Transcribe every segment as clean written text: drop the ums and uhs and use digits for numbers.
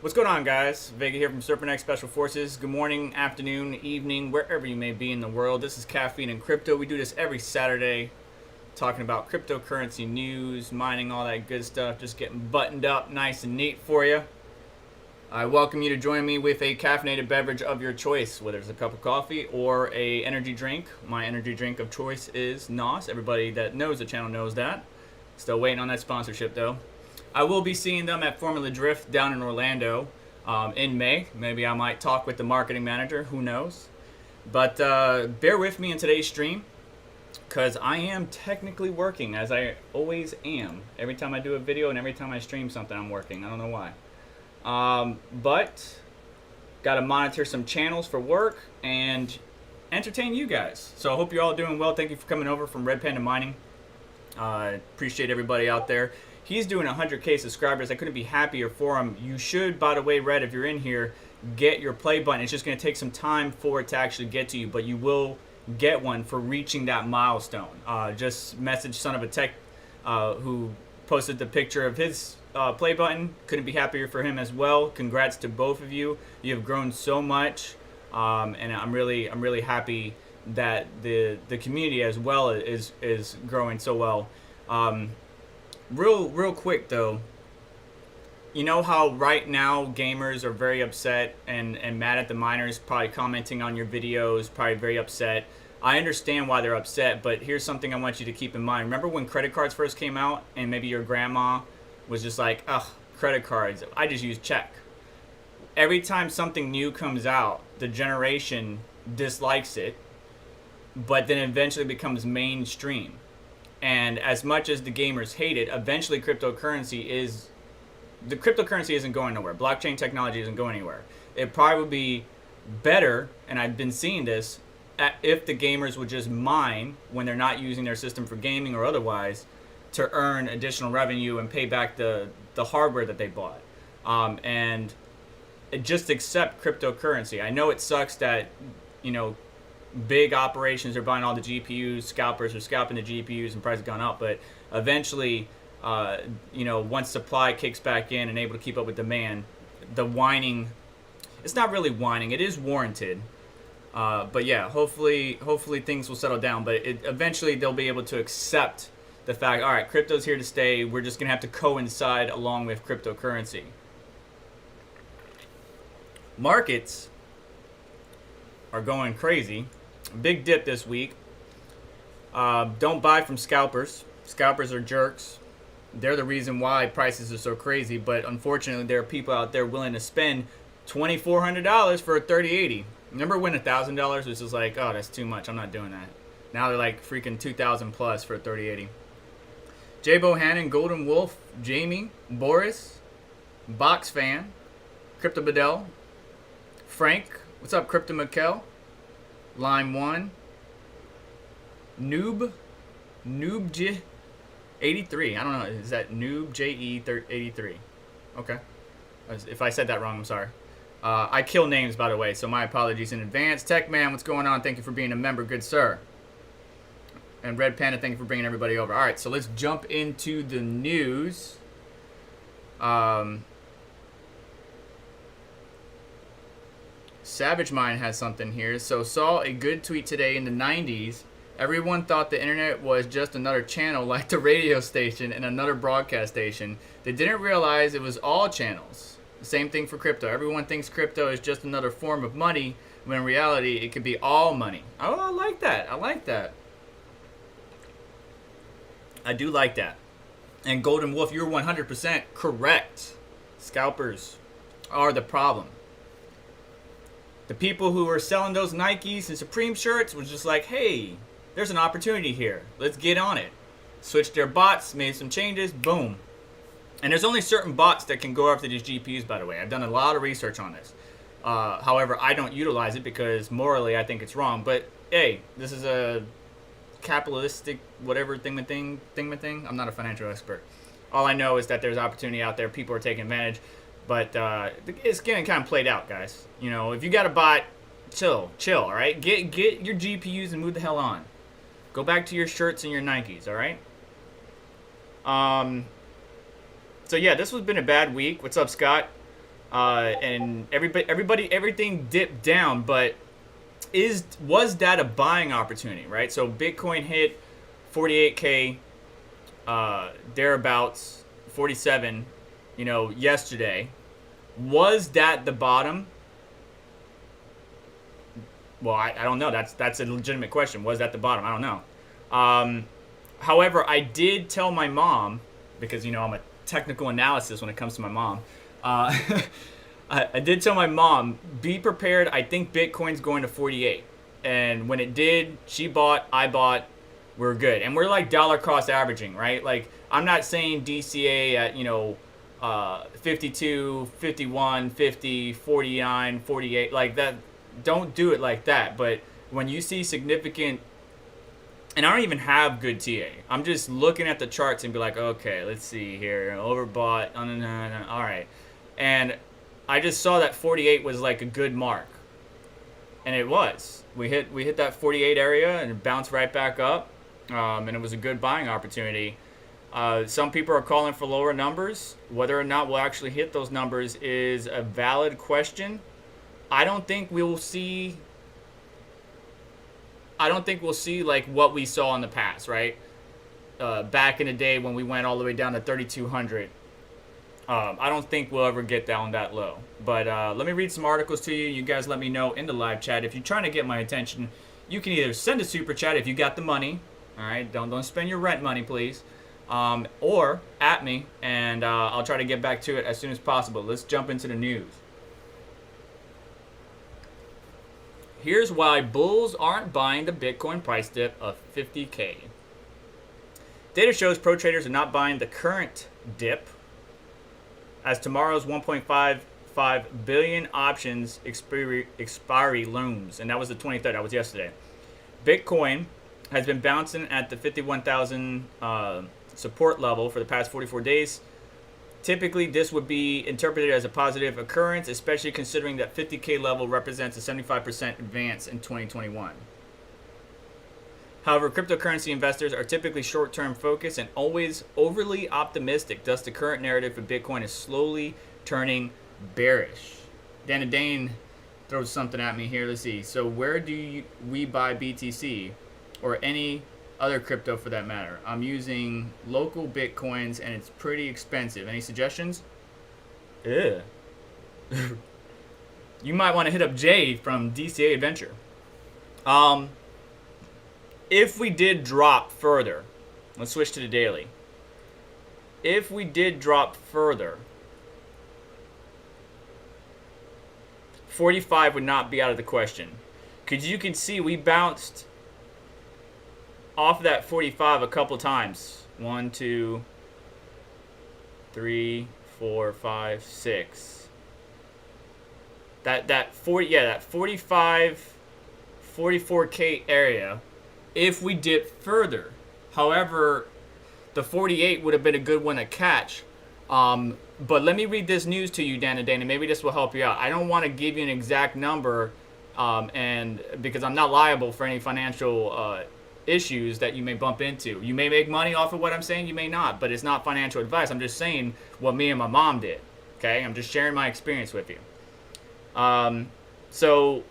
What's going on, guys? Vega here from SerpentX Special Forces. Good morning, afternoon, evening, wherever you may be in the world. This is Caffeine and Crypto. We do this every Saturday, talking about cryptocurrency news, mining, all that good stuff, just getting buttoned up nice and neat for you. I welcome you to join me with a caffeinated beverage of your choice, whether it's a cup of coffee or a energy drink. My energy drink of choice is NOS. Everybody that knows the channel knows that. Still waiting on that sponsorship, though. I will be seeing them at Formula Drift down in Orlando in May. Maybe I might talk with the marketing manager. Who knows? But bear with me in today's stream, because I am technically working, as I always am. Every time I do a video and every time I stream something, I'm working. I don't know why. But got to monitor some channels for work and entertain you guys. So I hope you're all doing well. Thank you for coming over from Red Panda Mining. Appreciate everybody out there. He's doing 100K subscribers. I couldn't be happier for him. You should, by the way, Red, if you're in here, get your play button. It's just going to take some time for it to actually get to you, but you will get one for reaching that milestone. Just message Son of a Tech, who posted the picture of his play button. Couldn't be happier for him as well. Congrats to both of you. You have grown so much, and I'm really happy that the community as well is growing so well. Real quick though, you know how right now gamers are very upset and mad at the miners, probably commenting on your videos, probably very upset. I understand why they're upset, but here's something I want you to keep in mind. Remember when credit cards first came out and maybe your grandma was just like, ugh, credit cards, I just use check. Every time something new comes out, the generation dislikes it, but then eventually becomes mainstream. And as much as the gamers hate it, eventually cryptocurrency isn't going nowhere. Blockchain technology isn't going anywhere. It probably would be better, and I've been seeing this, if the gamers would just mine when they're not using their system for gaming or otherwise to earn additional revenue and pay back the hardware that they bought. And just accept cryptocurrency. I know it sucks that, you know, big operations are buying all the GPUs, scalpers are scalping the GPUs and price has gone up, but eventually, you know, once supply kicks back in and able to keep up with demand, the whining, it's not really whining, it is warranted. But yeah, hopefully things will settle down, but eventually they'll be able to accept the fact, all right, crypto's here to stay, we're just gonna have to coincide along with cryptocurrency. Markets are going crazy. Big dip this week. Don't buy from scalpers. Scalpers are jerks. They're the reason why prices are so crazy, but unfortunately there are people out there willing to spend $2,400 for a 3080. Remember when $1,000 was just like, oh, that's too much, I'm not doing that. Now they're like freaking 2,000 plus for a 3080. J Bohannon, Golden Wolf, Jamie, Boris, Box Fan, Crypto Bedell, Frank, what's up, Crypto Mikkel, Lime 1, Noob 83. I don't know, is that Noob JE 83? Okay. If I said that wrong, I'm sorry. I kill names, by the way, so my apologies in advance. Tech Man, what's going on? Thank you for being a member, good sir. And Red Panda, thank you for bringing everybody over. All right, so let's jump into the news. Savage Mind has something here. So saw a good tweet today. In the 90s, everyone thought the internet was just another channel like the radio station and another broadcast station. They didn't realize it was all channels. The same thing for crypto. Everyone thinks crypto is just another form of money, when in reality it could be all money. Oh, I like that. I like that. I do like that. And Golden Wolf, you're 100% correct. Scalpers are the problem. The people who were selling those Nikes and Supreme shirts was just like, hey, there's an opportunity here. Let's get on it. Switched their bots, made some changes, boom. And there's only certain bots that can go after these GPUs, by the way. I've done a lot of research on this. However, I don't utilize it because morally I think it's wrong. But hey, this is a capitalistic whatever thing. I'm not a financial expert. All I know is that there's opportunity out there. People are taking advantage. But it's getting kind of played out, guys. You know, if you got a bot, chill, all right? Get your GPUs and move the hell on. Go back to your shirts and your Nikes, all right? So yeah, this has been a bad week. What's up, Scott? and everything dipped down. But was that a buying opportunity, right? So Bitcoin hit 48K, thereabouts, 47, yesterday. Was that the bottom? Well, I don't know. That's a legitimate question. Was that the bottom? I don't know. However, I did tell my mom, because I'm a technical analysis when it comes to my mom. I did tell my mom, be prepared. I think Bitcoin's going to 48. And when it did, she bought, I bought, we're good. And we're like dollar cost averaging, right? Like, I'm not saying DCA at, 52, 51, 50, 49, 48, like that. Don't do it like that. But when you see significant, and I don't even have good TA. I'm just looking at the charts and be like, okay, let's see here. Overbought. All right. And I just saw that 48 was like a good mark. And it was. We hit that 48 area and it bounced right back up. And it was a good buying opportunity. Some people are calling for lower numbers. Whether or not we'll actually hit those numbers is a valid question. I don't think we'll see like what we saw in the past, right? Back in the day when we went all the way down to 3,200. I don't think we'll ever get down that low. But let me read some articles to you. You guys let me know in the live chat. If you're trying to get my attention, you can either send a super chat if you got the money. All right, don't spend your rent money, please. Or at me, and I'll try to get back to it as soon as possible. Let's jump into the news. Here's why bulls aren't buying the Bitcoin price dip of 50K. Data shows pro traders are not buying the current dip as tomorrow's 1.55 billion options expiry looms. And that was the 23rd. That was yesterday. Bitcoin has been bouncing at the 51,000 support level for the past 44 days. Typically, this would be interpreted as a positive occurrence, especially considering that 50K level represents a 75% advance in 2021. However, cryptocurrency investors are typically short-term focused and always overly optimistic. Thus, the current narrative for Bitcoin is slowly turning bearish. Dana Dane throws something at me here. Let's see. So where do we buy BTC or any other crypto for that matter? I'm using local Bitcoins and it's pretty expensive. Any suggestions? You might want to hit up Jay from DCA Adventure. If we did drop further, let's switch to the daily. If we did drop further, 45 would not be out of the question. Because you can see we bounced off that 45 a couple times. 1, 2, 3, 4, 5, 6. That 45, 44K area. If we dip further, however, the 48 would have been a good one to catch. But let me read this news to you, Dana. Maybe this will help you out. I don't want to give you an exact number, and because I'm not liable for any financial issues that you may bump into. You may make money off of what I'm saying, you may not, but it's not financial advice. I'm just saying what me and my mom did. Okay, I'm just sharing my experience with you. So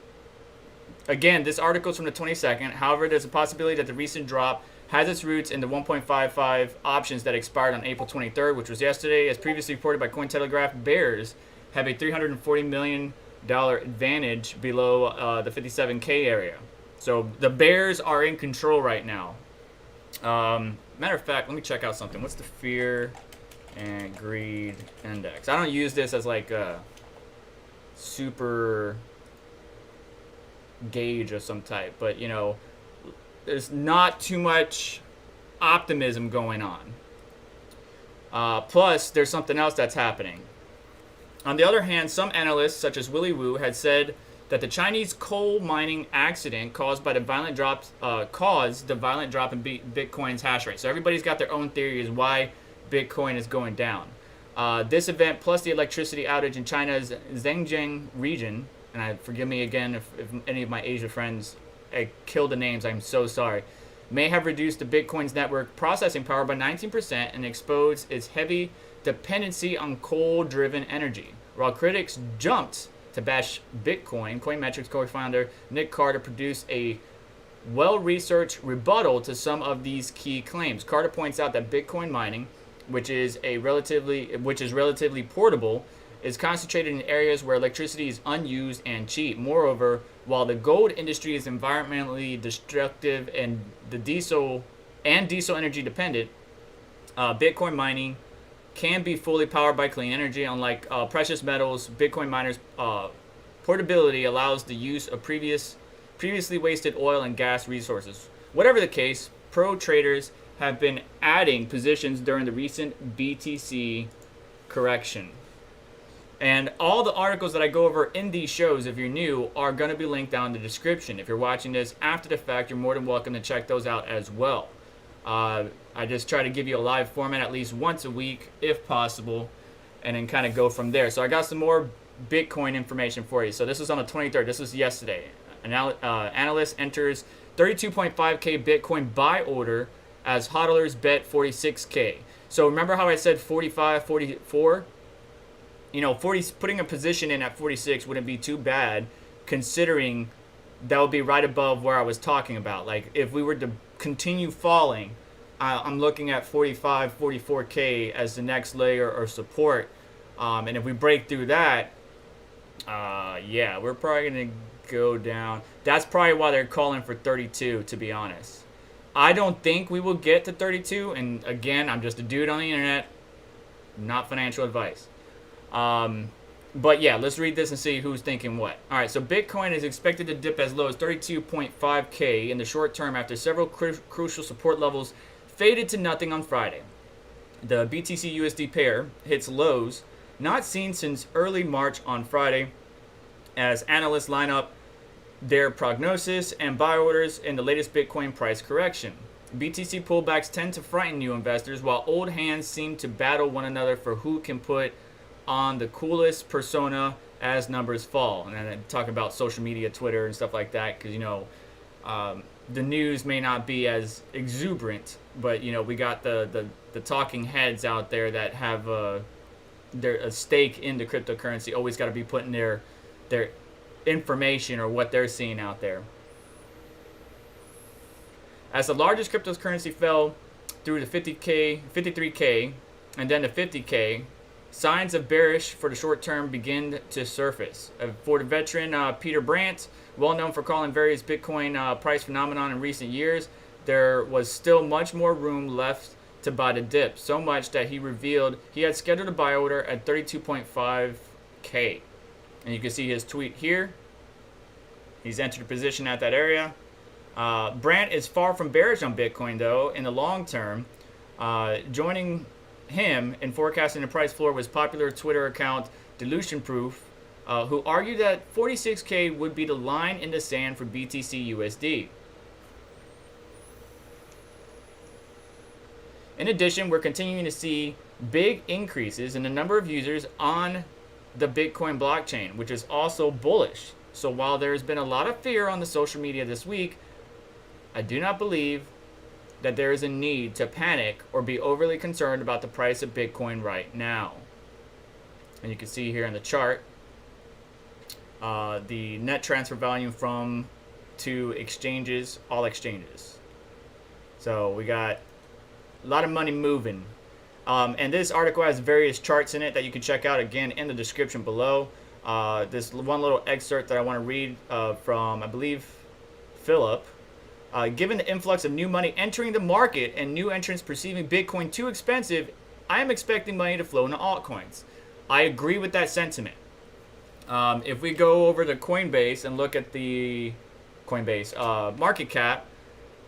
again, this article is from the 22nd. However, there's a possibility that the recent drop has its roots in the 1.55 options that expired on April 23rd, which was yesterday. As previously reported by Cointelegraph, bears have a $340 million advantage below the 57K area. So the bears are in control right now. Matter of fact, let me check out something. What's the fear and greed index? I don't use this as like a super gauge of some type, but there's not too much optimism going on. Plus, there's something else that's happening. On the other hand, some analysts, such as Willy Woo, had said that the Chinese coal mining accident caused the violent drop in Bitcoin's hash rate. So everybody's got their own theory as why Bitcoin is going down. This event, plus the electricity outage in China's Zhejiang region, and forgive me again if any of my Asia friends killed the names, I'm so sorry, may have reduced the Bitcoin's network processing power by 19% and exposed its heavy dependency on coal-driven energy. While critics jumped to bash Bitcoin, Coinmetrics co-founder Nick Carter produced a well-researched rebuttal to some of these key claims. Carter points out that Bitcoin mining, which is relatively portable, is concentrated in areas where electricity is unused and cheap. Moreover, while the gold industry is environmentally destructive and diesel energy dependent, Bitcoin mining can be fully powered by clean energy. Unlike precious metals, Bitcoin miners' portability allows the use of previously wasted oil and gas resources. Whatever the case, pro traders have been adding positions during the recent BTC correction. And all the articles that I go over in these shows, if you're new, are going to be linked down in the description. If you're watching this after the fact, you're more than welcome to check those out as well. I just try to give you a live format at least once a week, if possible, and then kind of go from there. So I got some more Bitcoin information for you. So this was on the 23rd. This was yesterday. Analyst enters 32.5K Bitcoin buy order as hodlers bet 46K. So remember how I said 45, 44? You know, putting a position in at 46 wouldn't be too bad, considering that would be right above where I was talking about. Like, if we were to continue falling, I'm looking at 45, 44K as the next layer or support. And if we break through that, yeah, we're probably going to go down. That's probably why they're calling for 32, to be honest. I don't think we will get to 32. And again, I'm just a dude on the internet, not financial advice. But yeah, let's read this and see who's thinking what. All right, so Bitcoin is expected to dip as low as 32.5K in the short term after several crucial support levels faded to nothing on Friday. The BTC USD pair hits lows not seen since early March on Friday as analysts line up their prognosis and buy orders in the latest Bitcoin price correction. BTC pullbacks tend to frighten new investors, while old hands seem to battle one another for who can put on the coolest persona as numbers fall. And then I talk about social media, Twitter, and stuff like that, because, you know, the news may not be as exuberant, but, you know, we got the talking heads out there that have a stake in the cryptocurrency, always got to be putting their information or what they're seeing out there. As the largest cryptocurrency fell through the 50K, 53K, and then the 50K, signs of bearish for the short term begin to surface. For the veteran Peter Brandt, well known for calling various Bitcoin price phenomenon in recent years, there was still much more room left to buy the dip. So much that he revealed he had scheduled a buy order at 32.5K. And you can see his tweet here. He's entered a position at that area. Brandt is far from bearish on Bitcoin, though, in the long term. Joining him in forecasting the price floor was popular Twitter account Dilution Proof, who argued that 46K would be the line in the sand for BTC USD. In addition, we're continuing to see big increases in the number of users on the Bitcoin blockchain, which is also bullish. So while there's been a lot of fear on the social media this week, I do not believe that there is a need to panic or be overly concerned about the price of Bitcoin right now. And you can see here in the chart, the net transfer volume from to exchanges, all exchanges. So we got a lot of money moving. And this article has various charts in it that you can check out, again, in the description below. This one little excerpt that I want to read from, I believe, Philip. Given the influx of new money entering the market and new entrants perceiving Bitcoin too expensive, I am expecting money to flow into altcoins. I agree with that sentiment. If we go over to Coinbase and look at the Coinbase market cap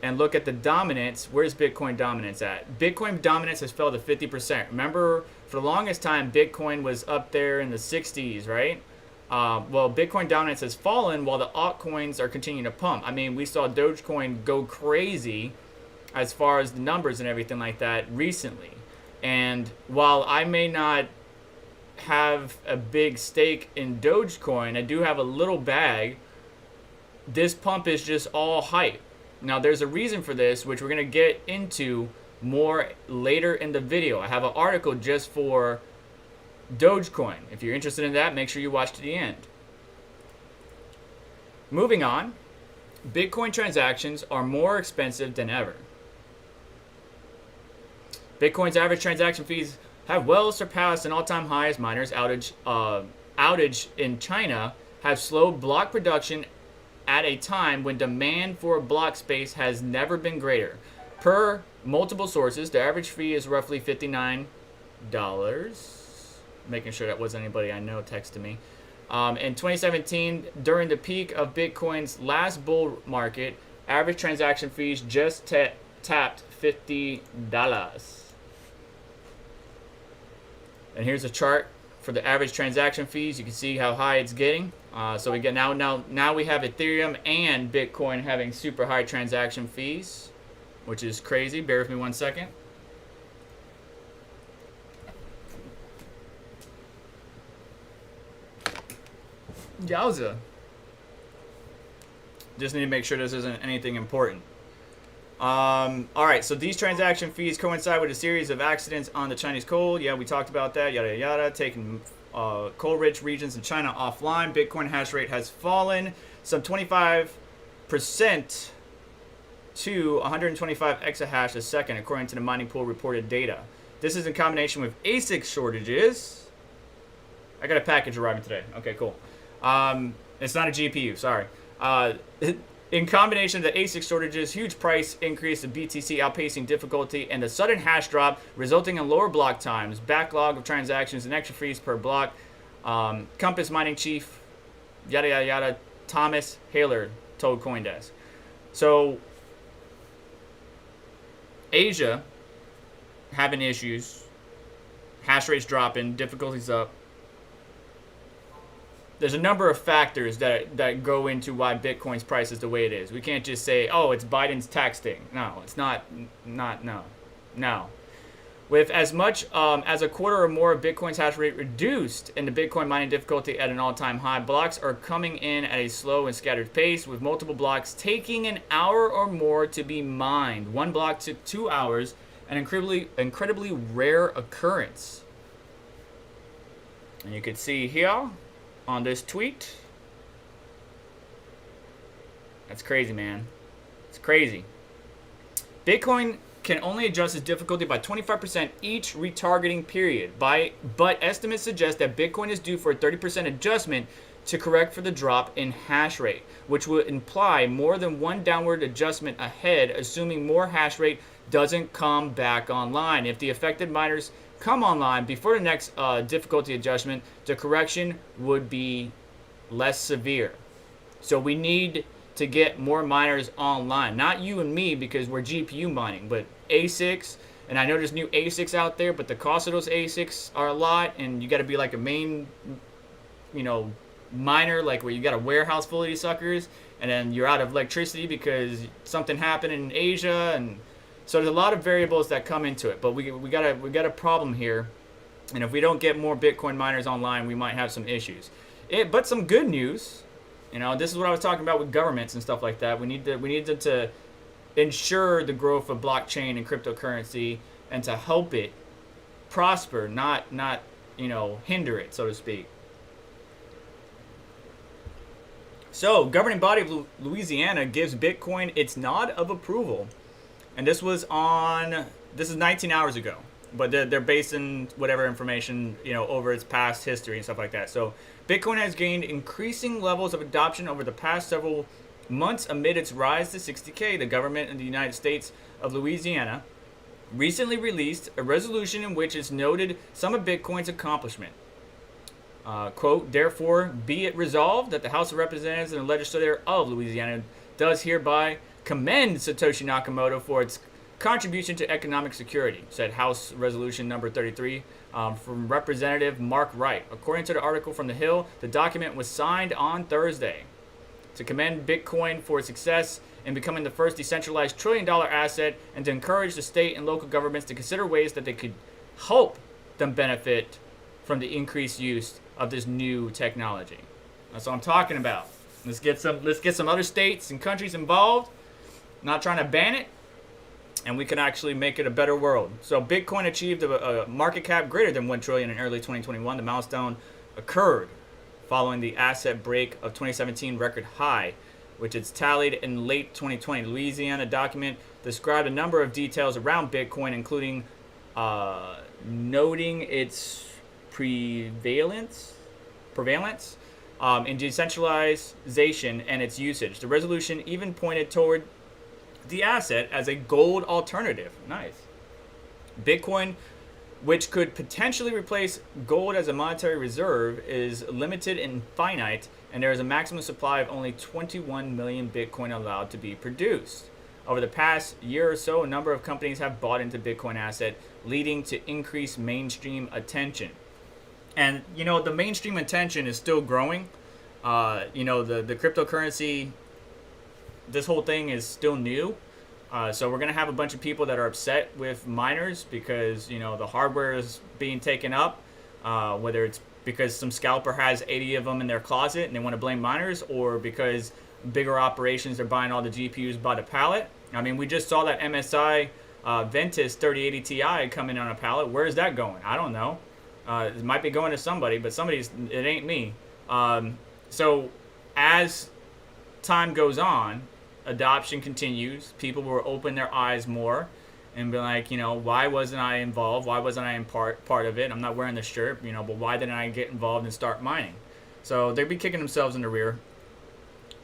and look at the dominance, where's Bitcoin dominance at? Bitcoin dominance has fell to 50%. Remember, for the longest time, Bitcoin was up there in the 60s, right? Well, Bitcoin dominance has fallen while the altcoins are continuing to pump. I mean, we saw Dogecoin go crazy as far as the numbers and everything like that recently. And while I may not have a big stake in Dogecoin, I do have a little bag. This pump is just all hype. Now, there's a reason for this, which we're going to get into more later in the video. I have an article just for Dogecoin. If you're interested in that, make sure you watch to the end. Moving on, Bitcoin transactions are more expensive than ever. Bitcoin's average transaction fees have well surpassed an all-time high as miners outage in China have slowed block production at a time when demand for block space has never been greater. Per multiple sources, the average fee is roughly $59. Making sure that wasn't anybody I know texting me. In 2017, during the peak of Bitcoin's last bull market, average transaction fees just tapped $50. And here's a chart for the average transaction fees. You can see how high it's getting. So we get now we have Ethereum and Bitcoin having super high transaction fees, which is crazy. Bear with me 1 second. Yowza. Just need to make sure this isn't anything important. Alright, so these transaction fees coincide with a series of accidents on the Chinese coal. Yeah, we talked about that, yada yada, taking coal-rich regions in China offline. Bitcoin hash rate has fallen some 25% to 125 exahash a second, according to the mining pool reported data. This is in combination with ASIC shortages. I got a package arriving today. Okay, cool. It's not a GPU, sorry. In combination with the ASIC shortages, huge price increase of BTC outpacing difficulty, and the sudden hash drop resulting in lower block times, backlog of transactions, and extra fees per block. Compass mining chief, yada yada yada, Thomas Haler told CoinDesk. So, Asia having issues, hash rates dropping, difficulties up. There's a number of factors that go into why Bitcoin's price is the way it is. We can't just say, oh, it's Biden's tax thing. No, it's not, no. With as much as a quarter or more of Bitcoin's hash rate reduced and the Bitcoin mining difficulty at an all-time high, blocks are coming in at a slow and scattered pace, with multiple blocks taking an hour or more to be mined. One block took 2 hours, an incredibly rare occurrence. And you can see here on this tweet. That's crazy, man. It's crazy. Bitcoin can only adjust its difficulty by 25% each retargeting period. But estimates suggest that Bitcoin is due for a 30% adjustment to correct for the drop in hash rate, which would imply more than one downward adjustment ahead, assuming more hash rate doesn't come back online. If the affected miners come online before the next difficulty adjustment, the correction would be less severe. So we need to get more miners online. Not you and me, because we're GPU mining, but ASICs. And I know there's new ASICs out there, but the cost of those ASICs are a lot, and you got to be like a main, miner, like where you got a warehouse full of these suckers, and then you're out of electricity because something happened in Asia, and so there's a lot of variables that come into it. But we got a problem here, and if we don't get more Bitcoin miners online, we might have some issues. But some good news, this is what I was talking about with governments and stuff like that. We need them to ensure the growth of blockchain and cryptocurrency, and to help it prosper, not hinder it, so to speak. So, governing body of Louisiana gives Bitcoin its nod of approval. And this is 19 hours ago. But they're basing whatever information, over its past history and stuff like that. So, Bitcoin has gained increasing levels of adoption over the past several months amid its rise to 60K. The government in the United States of Louisiana recently released a resolution in which it's noted some of Bitcoin's accomplishment. Quote, therefore, be it resolved that the House of Representatives and the Legislature of Louisiana does hereby commend Satoshi Nakamoto for its contribution to economic security, said House Resolution number 33 from Representative Mark Wright. According to the article from The Hill, the document was signed on Thursday to commend Bitcoin for its success in becoming the first decentralized trillion-dollar asset, and to encourage the state and local governments to consider ways that they could help them benefit from the increased use of this new technology. That's what I'm talking about. Let's get some other states and countries involved. I'm not trying to ban it, and we can actually make it a better world. So Bitcoin achieved a market cap greater than 1 trillion in early 2021. The milestone occurred following the asset break of 2017 record high, which it's tallied in late 2020. Louisiana document described a number of details around Bitcoin, including noting its prevalence in decentralization and its usage. The resolution even pointed toward the asset as a gold alternative. Nice. Bitcoin, which could potentially replace gold as a monetary reserve, is limited and finite, and there is a maximum supply of only 21 million Bitcoin allowed to be produced. Over the past year or so, a number of companies have bought into Bitcoin asset, leading to increased mainstream attention. And, the mainstream attention is still growing. The cryptocurrency, this whole thing is still new. So we're going to have a bunch of people that are upset with miners because, the hardware is being taken up, whether it's because some scalper has 80 of them in their closet and they want to blame miners, or because bigger operations are buying all the GPUs by the pallet. I mean, we just saw that MSI Ventus 3080 Ti coming on a pallet. Where is that going? I don't know. It might be going to somebody, but it ain't me. So as time goes on, adoption continues. People will open their eyes more and be like, why wasn't I involved? Why wasn't I in part of it? I'm not wearing the shirt, but why didn't I get involved and start mining? So they'd be kicking themselves in the rear.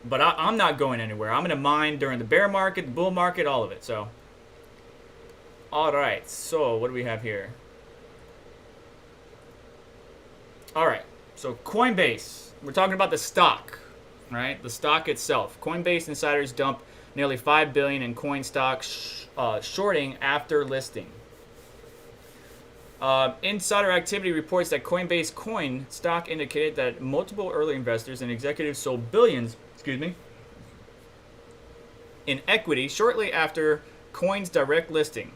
But I'm not going anywhere. I'm going to mine during the bear market, the bull market, all of it. So, all right. So what do we have here? All right. So Coinbase. We're talking about the stock, right? The stock itself. Coinbase insiders dump nearly $5 billion in coin stock shorting after listing. Insider activity reports that Coinbase coin stock indicated that multiple early investors and executives sold billions, in equity shortly after Coin's direct listing.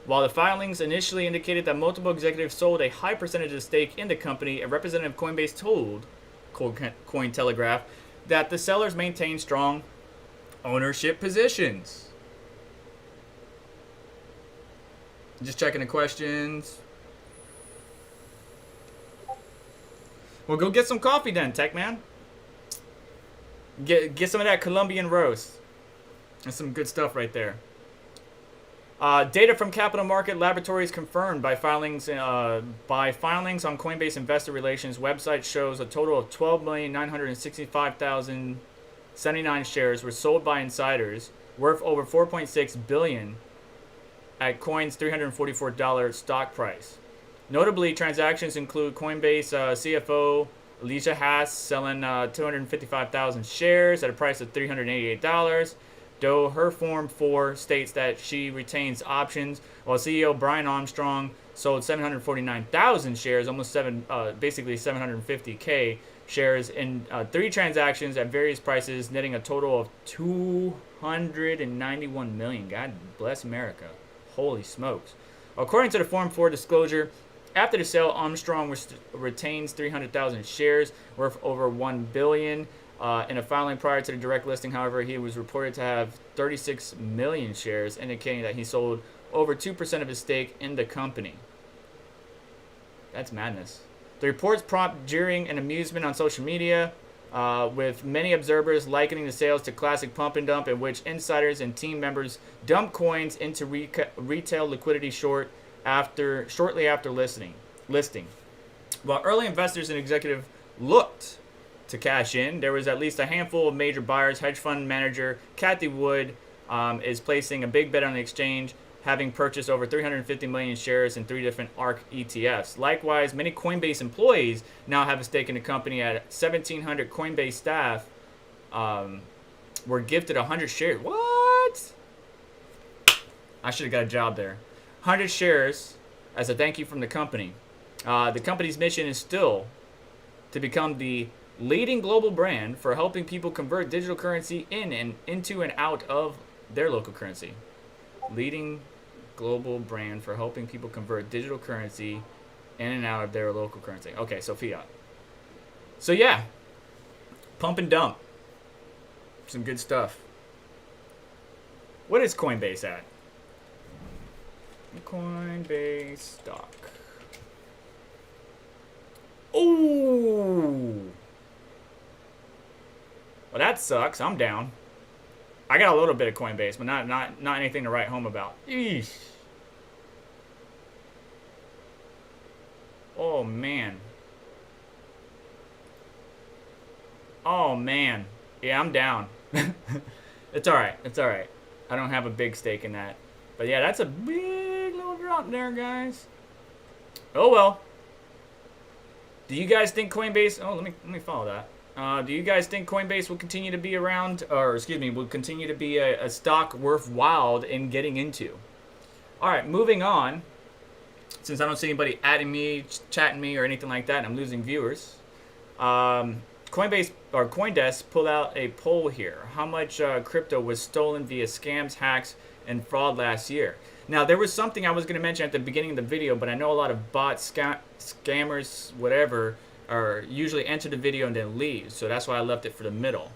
While the filings initially indicated that multiple executives sold a high percentage of stake in the company, a representative of Coinbase told Cointelegraph that the sellers maintained strong ownership positions. Just checking the questions. Well, go get some coffee then, Tech Man. Get some of that Colombian roast. That's some good stuff right there. Data from Capital Market Laboratories confirmed by filings on Coinbase Investor Relations website shows a total of 12,965,079 shares were sold by insiders, worth over $4.6 billion at Coin's $344 stock price. Notably, transactions include Coinbase CFO Alicia Haas selling 255,000 shares at a price of $388. Though her Form 4 states that she retains options, while CEO Brian Armstrong sold 749,000 shares, basically 750K shares in 3 transactions at various prices, netting a total of $291 million. God bless America. Holy smokes. According to the Form 4 disclosure, after the sale, Armstrong retains 300,000 shares worth over $1 billion. In a filing prior to the direct listing, however, he was reported to have 36 million shares, indicating that he sold over 2% of his stake in the company. That's madness. The reports prompt jeering and amusement on social media, with many observers likening the sales to classic pump and dump, in which insiders and team members dump coins into retail liquidity shortly after listing. While early investors and executives looked to cash in, there was at least a handful of major buyers. Hedge fund manager Kathy Wood is placing a big bet on the exchange, having purchased over 350 million shares in 3 different ARK ETFs. Likewise, many Coinbase employees now have a stake in the company. At 1,700 Coinbase staff were gifted 100 shares. What? I should have got a job there. 100 shares as a thank you from the company. The company's mission is still to become the leading global brand for helping people convert digital currency into and out of their local currency. Leading global brand for helping people convert digital currency in and out of their local currency. Okay, so fiat. So yeah, pump and dump. Some good stuff. What is Coinbase at? Coinbase stock. Ooh. Well, that sucks. I'm down. I got a little bit of Coinbase, but not anything to write home about. Eesh. Oh man. Oh man. Yeah, I'm down. It's alright. It's alright. I don't have a big stake in that. But yeah, that's a big little drop there, guys. Oh well. Do you guys think Coinbase... Oh, let me follow that. Do you guys think Coinbase will continue to be around, or excuse me, will continue to be a stock worthwhile in getting into? All right, moving on. Since I don't see anybody adding me, chatting me, or anything like that, and I'm losing viewers. Coinbase or CoinDesk pulled out a poll here. How much crypto was stolen via scams, hacks, and fraud last year? Now, there was something I was going to mention at the beginning of the video, but I know a lot of bots, scammers, whatever, are usually enter the video and then leave. So that's why I left it for the middle.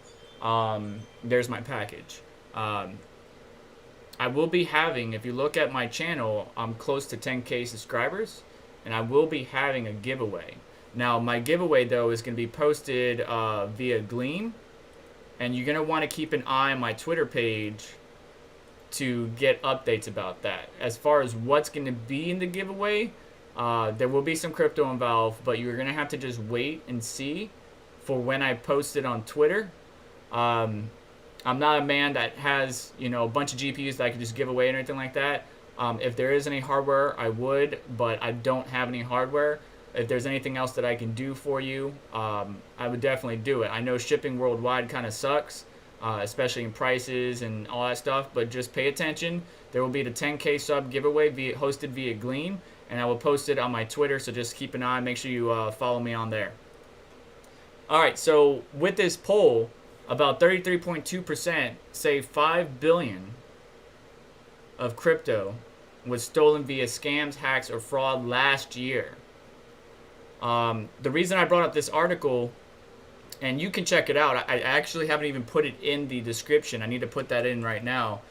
There's my package. I will be having, if you look at my channel, I'm close to 10K subscribers, and I will be having a giveaway. Now, my giveaway, though, is going to be posted via Gleam, and you're going to want to keep an eye on my Twitter page to get updates about that. As far as what's going to be in the giveaway, there will be some crypto involved, but you're going to have to just wait and see for when I post it on Twitter. I'm not a man that has, a bunch of GPUs that I can just give away and anything like that. If there is any hardware, I would, but I don't have any hardware. If there's anything else that I can do for you, I would definitely do it. I know shipping worldwide kind of sucks, especially in prices and all that stuff, but just pay attention. There will be the 10K sub giveaway hosted via Gleam, and I will post it on my Twitter, so just keep an eye. Make sure you follow me on there. All right, so with this poll, about 33.2% say 5 billion of crypto was stolen via scams, hacks, or fraud last year. The reason I brought up this article, and you can check it out, I actually haven't even put it in the description. I need to put that in right now.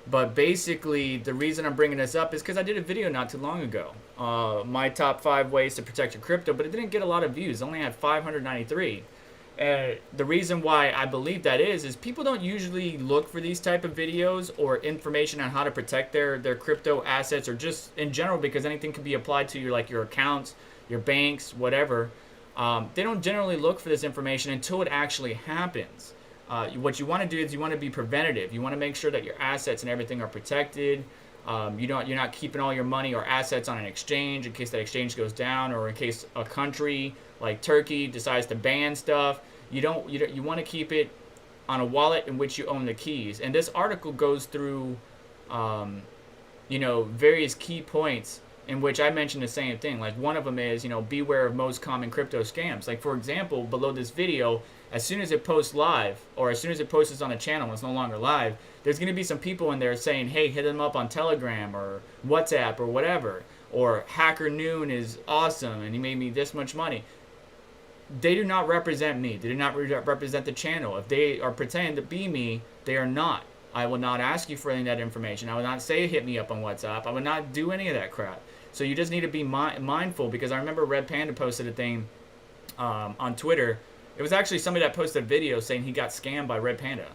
But basically, the reason I'm bringing this up is because I did a video not too long ago. My top 5 ways to protect your crypto, but it didn't get a lot of views. It only had 593. And the reason why I believe that is people don't usually look for these type of videos or information on how to protect their crypto assets, or just in general, because anything can be applied to your accounts, your banks, whatever. They don't generally look for this information until it actually happens. What you want to do is you want to be preventative. You want to make sure that your assets and everything are protected. You're not keeping all your money or assets on an exchange in case that exchange goes down, or in case a country like Turkey decides to ban stuff. You want to keep it on a wallet in which you own the keys. And this article goes through various key points in which I mentioned the same thing. Like, one of them is, beware of most common crypto scams. Like, for example, below this video, as soon as it posts live, or as soon as it posts on a channel and it's no longer live, there's going to be some people in there saying, hey, hit them up on Telegram or WhatsApp or whatever. Or Hacker Noon is awesome and he made me this much money. They do not represent me. They do not represent the channel. If they are pretending to be me, they are not. I will not ask you for any of that information. I will not say hit me up on WhatsApp. I would not do any of that crap. So you just need to be mindful, because I remember Red Panda posted a thing on Twitter. It was actually somebody that posted a video saying he got scammed by Red Panda.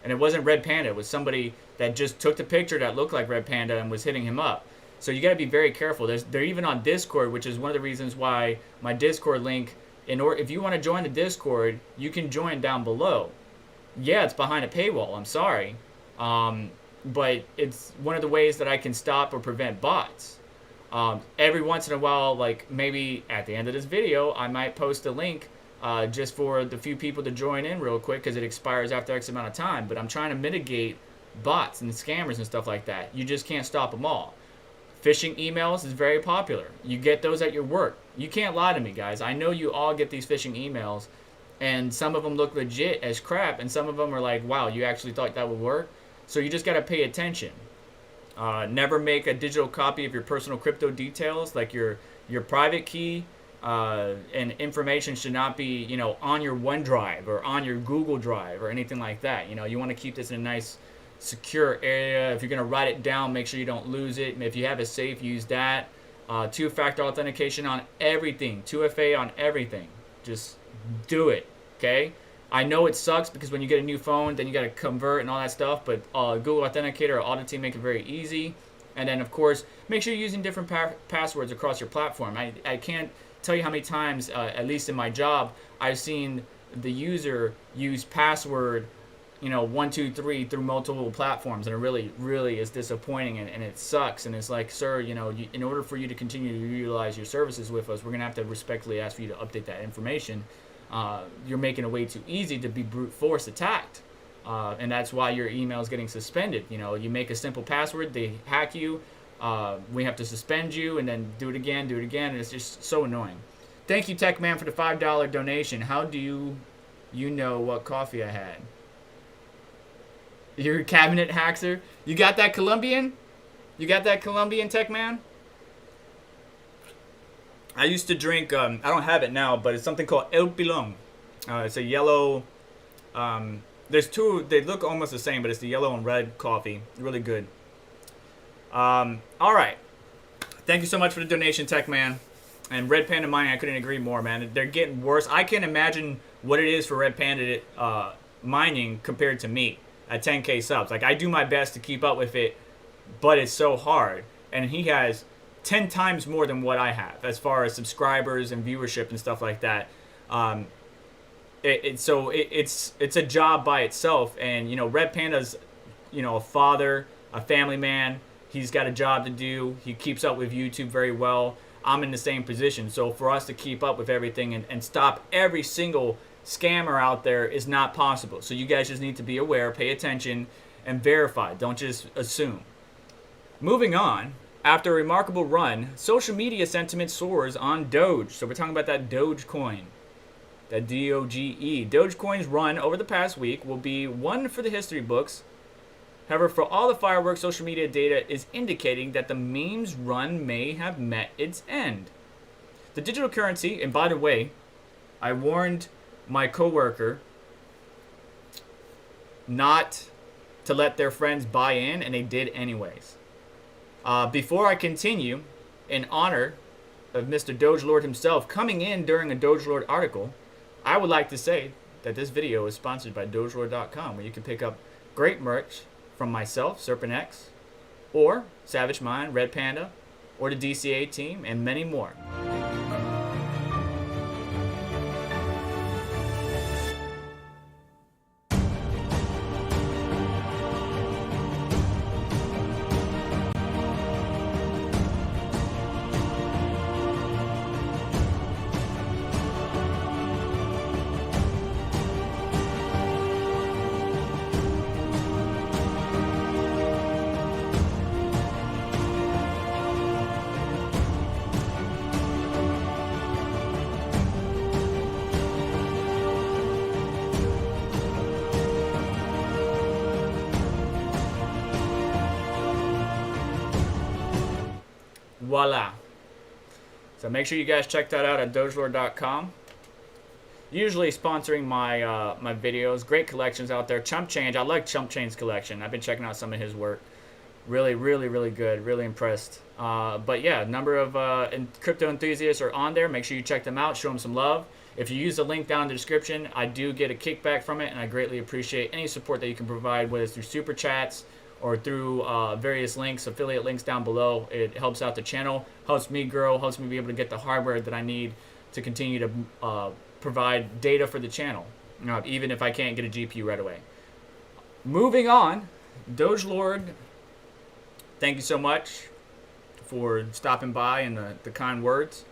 And it wasn't Red Panda. It was somebody that just took the picture that looked like Red Panda and was hitting him up. So you got to be very careful. They're even on Discord, which is one of the reasons why my Discord link, if you want to join the Discord, you can join down below. Yeah, it's behind a paywall. I'm sorry. But it's one of the ways that I can stop or prevent bots. Every once in a while, like maybe at the end of this video, I might post a link just for the few people to join in real quick, because it expires after X amount of time. But I'm trying to mitigate bots and scammers and stuff like that. You just can't stop them all. Phishing emails is very popular. You get those at your work. You can't lie to me, guys. I know you all get these phishing emails, and some of them look legit as crap, and some of them are like, wow, you actually thought that would work? So you just got to pay attention. Never make a digital copy of your personal crypto details, like your private key, and information should not be, on your OneDrive or on your Google Drive or anything like that. You want to keep this in a nice secure area. If you're gonna write it down, make sure you don't lose it. If you have a safe, use that. Two-factor authentication on everything. 2FA on everything. Just do it, okay? I know it sucks because when you get a new phone, then you got to convert and all that stuff, but Google Authenticator or Audity make it very easy. And then, of course, make sure you're using different passwords across your platform. I can't tell you how many times, at least in my job, I've seen the user use password 1, 2, 3 through multiple platforms, and it really is disappointing, and it sucks. And it's like, sir, in order for you to continue to utilize your services with us, we're gonna have to respectfully ask for you to update that information. You're making it way too easy to be brute force attacked, and that's why your email is getting suspended. You make a simple password, they hack you, we have to suspend you, and then do it again, and it's just so annoying. Thank you, Tech Man, for the $5 donation. How do you know what coffee I had? You're a cabinet hacker. You got that Colombian? You got that Colombian, Tech Man? I used to drink, I don't have it now, but it's something called El Pilon. It's a yellow, there's two, they look almost the same, but it's the yellow and red coffee. Really good. All right. Thank you so much for the donation, Tech Man. And Red Panda Mining, I couldn't agree more, man. They're getting worse. I can't imagine what it is for Red Panda Mining compared to me at 10K subs. Like, I do my best to keep up with it, but it's so hard. And he has 10 times more than what I have as far as subscribers and viewership and stuff like that. It's a job by itself. And, Red Panda's, a father, a family man. He's got a job to do. He keeps up with YouTube very well. I'm in the same position. So for us to keep up with everything and stop every single scammer out there is not possible. So you guys just need to be aware, pay attention, and verify. Don't just assume. Moving on, after a remarkable run, social media sentiment soars on Doge. So we're talking about that Dogecoin, that DOGE. Dogecoin's run over the past week will be one for the history books. However, for all the fireworks, social media data is indicating that the meme's run may have met its end. The digital currency, and by the way, I warned my coworker not to let their friends buy in, and they did anyways. Before I continue, in honor of Mr. Doge Lord himself coming in during a Doge Lord article, I would like to say that this video is sponsored by dogelord.com, where you can pick up great merch from myself, SerpentX, or Savage Mind, Red Panda, or the DCA team, and many more. Voila. So make sure you guys check that out at dogelord.com. Usually sponsoring my my videos. Great collections out there. Chump Change. I like Chump Change's collection. I've been checking out some of his work. Really good. Really impressed. But yeah, a number of crypto enthusiasts are on there. Make sure you check them out. Show them some love. If you use the link down in the description, I do get a kickback from it, and I greatly appreciate any support that you can provide, whether it's through super chats or through various links, affiliate links down below. It helps out the channel, helps me grow, helps me be able to get the hardware that I need to continue to provide data for the channel, even if I can't get a GPU right away. Moving on, Doge Lord, thank you so much for stopping by and the kind words.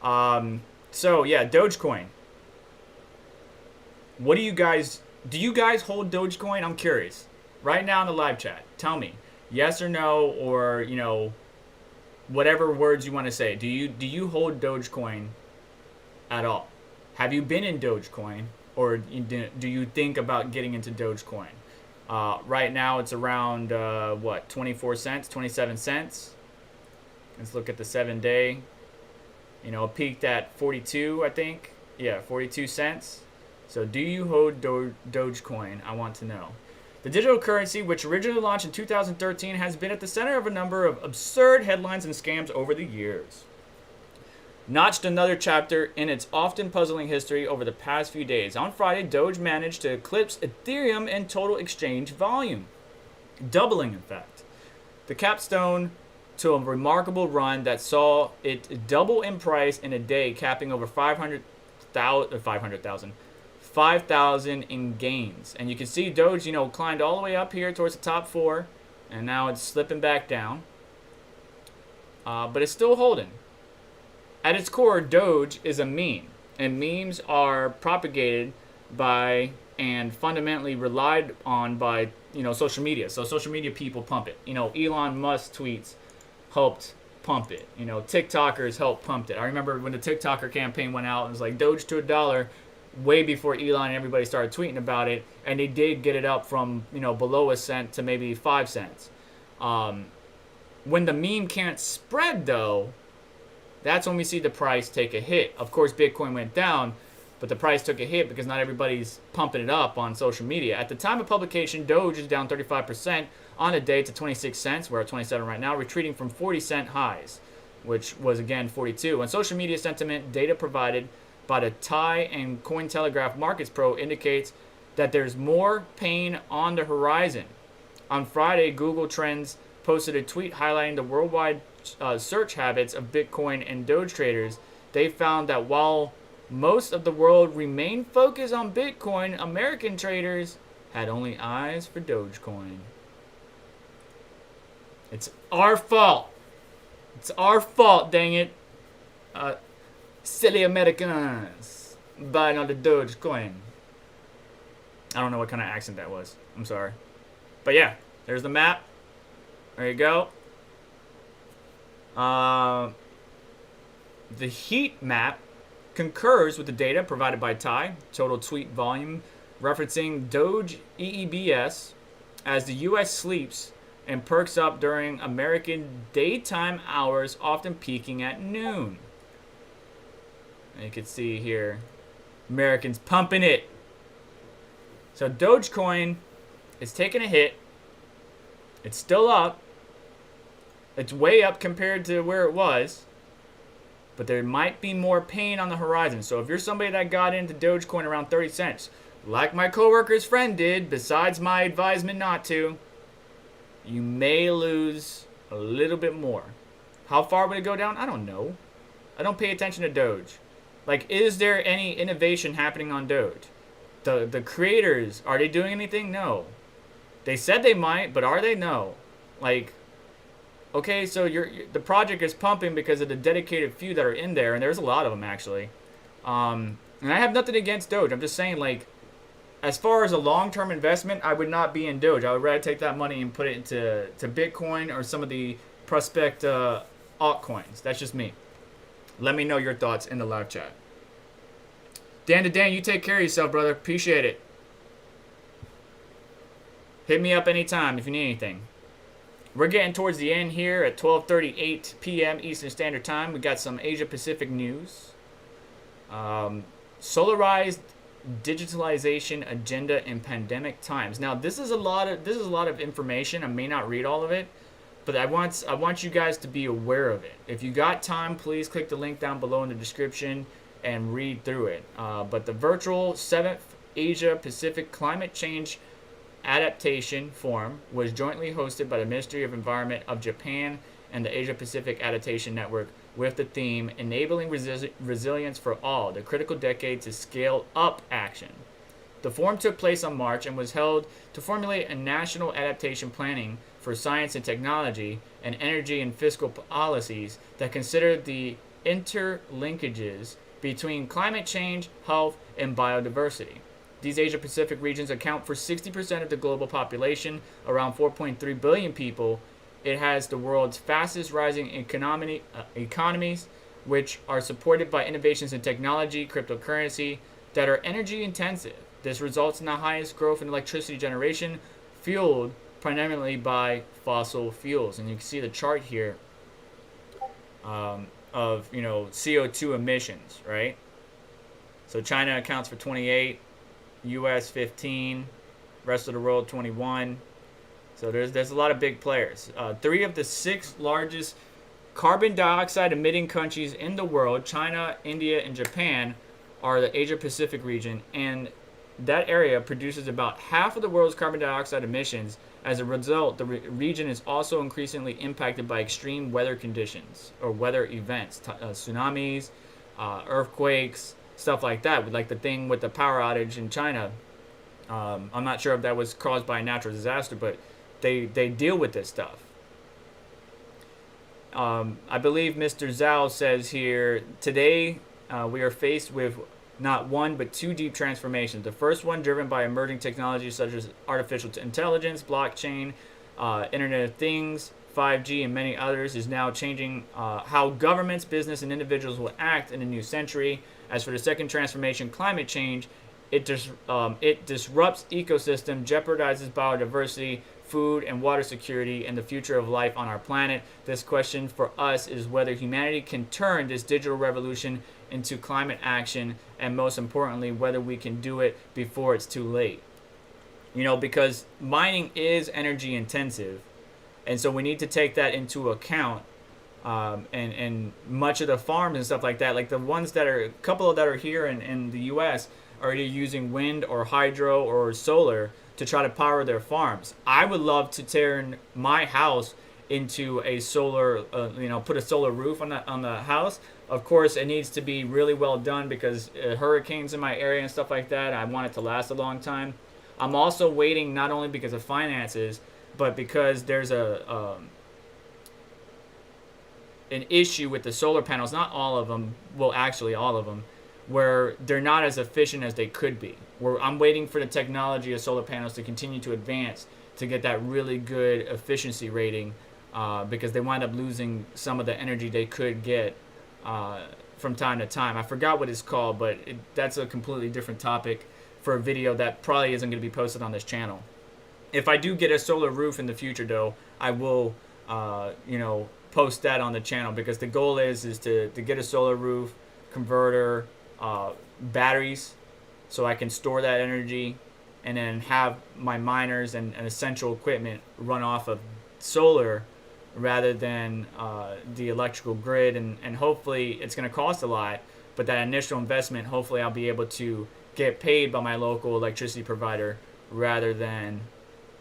So yeah, Dogecoin. What do you guys hold Dogecoin? I'm curious. Right now in the live chat, tell me yes or no, or whatever words you want to say. Do you hold Dogecoin at all? Have you been in Dogecoin, or do you think about getting into Dogecoin? Right now it's around 24 cents, 27 cents. Let's look at the 7-day. It peaked at 42, I think. Yeah, 42 cents. So do you hold Dogecoin? I want to know. The digital currency, which originally launched in 2013, has been at the center of a number of absurd headlines and scams over the years. Notched another chapter in its often puzzling history over the past few days. On Friday, Doge managed to eclipse Ethereum in total exchange volume, doubling, in fact. The capstone to a remarkable run that saw it double in price in a day, capping over 5,000 in gains. And you can see Doge, climbed all the way up here towards the top 4, and now it's slipping back down. But it's still holding. At its core, Doge is a meme, and memes are propagated by and fundamentally relied on by social media. So social media people pump it. Elon Musk tweets helped pump it. TikTokers helped pump it. I remember when the TikToker campaign went out and it was like Doge to $1 way before Elon and everybody started tweeting about it, and they did get it up from below a cent to maybe 5 cents. When the meme can't spread though, that's when we see the price take a hit. Of course, Bitcoin went down, but the price took a hit because not everybody's pumping it up on social media. At the time of publication, Doge is down 35% on a day to 26 cents. We're at 27 right now, retreating from 40-cent highs, which was again 42. And social media sentiment data provided by the TIE and Cointelegraph Markets Pro indicates that there's more pain on the horizon. On Friday, Google Trends posted a tweet highlighting the worldwide search habits of Bitcoin and Doge traders. They found that while most of the world remained focused on Bitcoin, American traders had only eyes for Dogecoin. It's our fault. It's our fault, dang it. Silly Americans buying on the Dogecoin. I don't know what kind of accent that was. I'm sorry. But yeah, there's the map. There you go. The heat map concurs with the data provided by TIE, total tweet volume, referencing Doge EEBS as the U.S. sleeps and perks up during American daytime hours, often peaking at noon. And you can see here, Americans pumping it. So Dogecoin is taking a hit. It's still up. It's way up compared to where it was. But there might be more pain on the horizon. So if you're somebody that got into Dogecoin around 30 cents, like my coworker's friend did, besides my advisement not to, you may lose a little bit more. How far would it go down? I don't know. I don't pay attention to Doge. Like, is there any innovation happening on Doge? The creators, are they doing anything? No. They said they might, but are they? No. Like, okay, so the project is pumping because of the dedicated few that are in there, and there's a lot of them actually. And I have nothing against Doge. I'm just saying, like, as far as a long-term investment, I would not be in Doge. I would rather take that money and put it into Bitcoin or some of the prospect altcoins. That's just me. Let me know your thoughts in the live chat. Dan to Dan, you take care of yourself, brother. Appreciate it. Hit me up anytime if you need anything. We're getting towards the end here at 12:38 p.m. Eastern Standard Time. We got some Asia Pacific news. Solarized digitalization agenda in pandemic times. Now, this is a lot of information. I may not read all of it, but I want you guys to be aware of it. If you got time, please click the link down below in the description and read through it. But the virtual 7th Asia Pacific Climate Change Adaptation Forum was jointly hosted by the Ministry of Environment of Japan and the Asia Pacific Adaptation Network with the theme Enabling Resilience for All, the critical decade to scale up action. The forum took place on March and was held to formulate a national adaptation planning for science and technology and energy and fiscal policies that consider the interlinkages between climate change, health, and biodiversity. These Asia-Pacific regions account for 60% of the global population, around 4.3 billion people. It has the world's fastest rising economies, which are supported by innovations in technology, cryptocurrency, that are energy intensive. This results in the highest growth in electricity generation, fueled primarily by fossil fuels. And you can see the chart here of CO2 emissions, right? So China accounts for 28, US 15, Rest of the world 21. So there's a lot of big players. 3 of the 6 largest carbon dioxide emitting countries in the world, China, India, and Japan, are the Asia Pacific region, and that area produces about half of the world's carbon dioxide emissions. As a result, the region is also increasingly impacted by extreme weather conditions or weather events, tsunamis, earthquakes, stuff like that. Like the thing with the power outage in China. I'm not sure if that was caused by a natural disaster, but they deal with this stuff. I believe Mr. Zhao says here, today we are faced with not one but 2 deep transformations. The first one driven by emerging technologies such as artificial intelligence, blockchain, Internet of Things, 5G, and many others is now changing how governments, business, and individuals will act in a new century. As for the second transformation, climate change, it disrupts ecosystem, jeopardizes biodiversity, food and water security, and the future of life on our planet. This question for us is whether humanity can turn this digital revolution into climate action, and most importantly, whether we can do it before it's too late. Because mining is energy intensive, and so we need to take that into account. And much of the farms and stuff like that, like the ones that are, a couple that are here in the U.S., are either using wind or hydro or solar to try to power their farms. I would love to turn my house into a solar, put a solar roof on the house. Of course, it needs to be really well done because hurricanes in my area and stuff like that, I want it to last a long time. I'm also waiting not only because of finances, but because there's an issue with the solar panels. Not all of them, well, actually all of them, where they're not as efficient as they could be. I'm waiting for the technology of solar panels to continue to advance to get that really good efficiency rating, because they wind up losing some of the energy they could get from time to time. I forgot what it's called, but that's a completely different topic for a video that probably isn't going to be posted on this channel. If I do get a solar roof in the future, though, I will, post that on the channel, because the goal is to get a solar roof, converter, batteries, so I can store that energy, and then have my miners and essential equipment run off of solar rather than the electrical grid. And hopefully it's going to cost a lot, but that initial investment, hopefully I'll be able to get paid by my local electricity provider rather than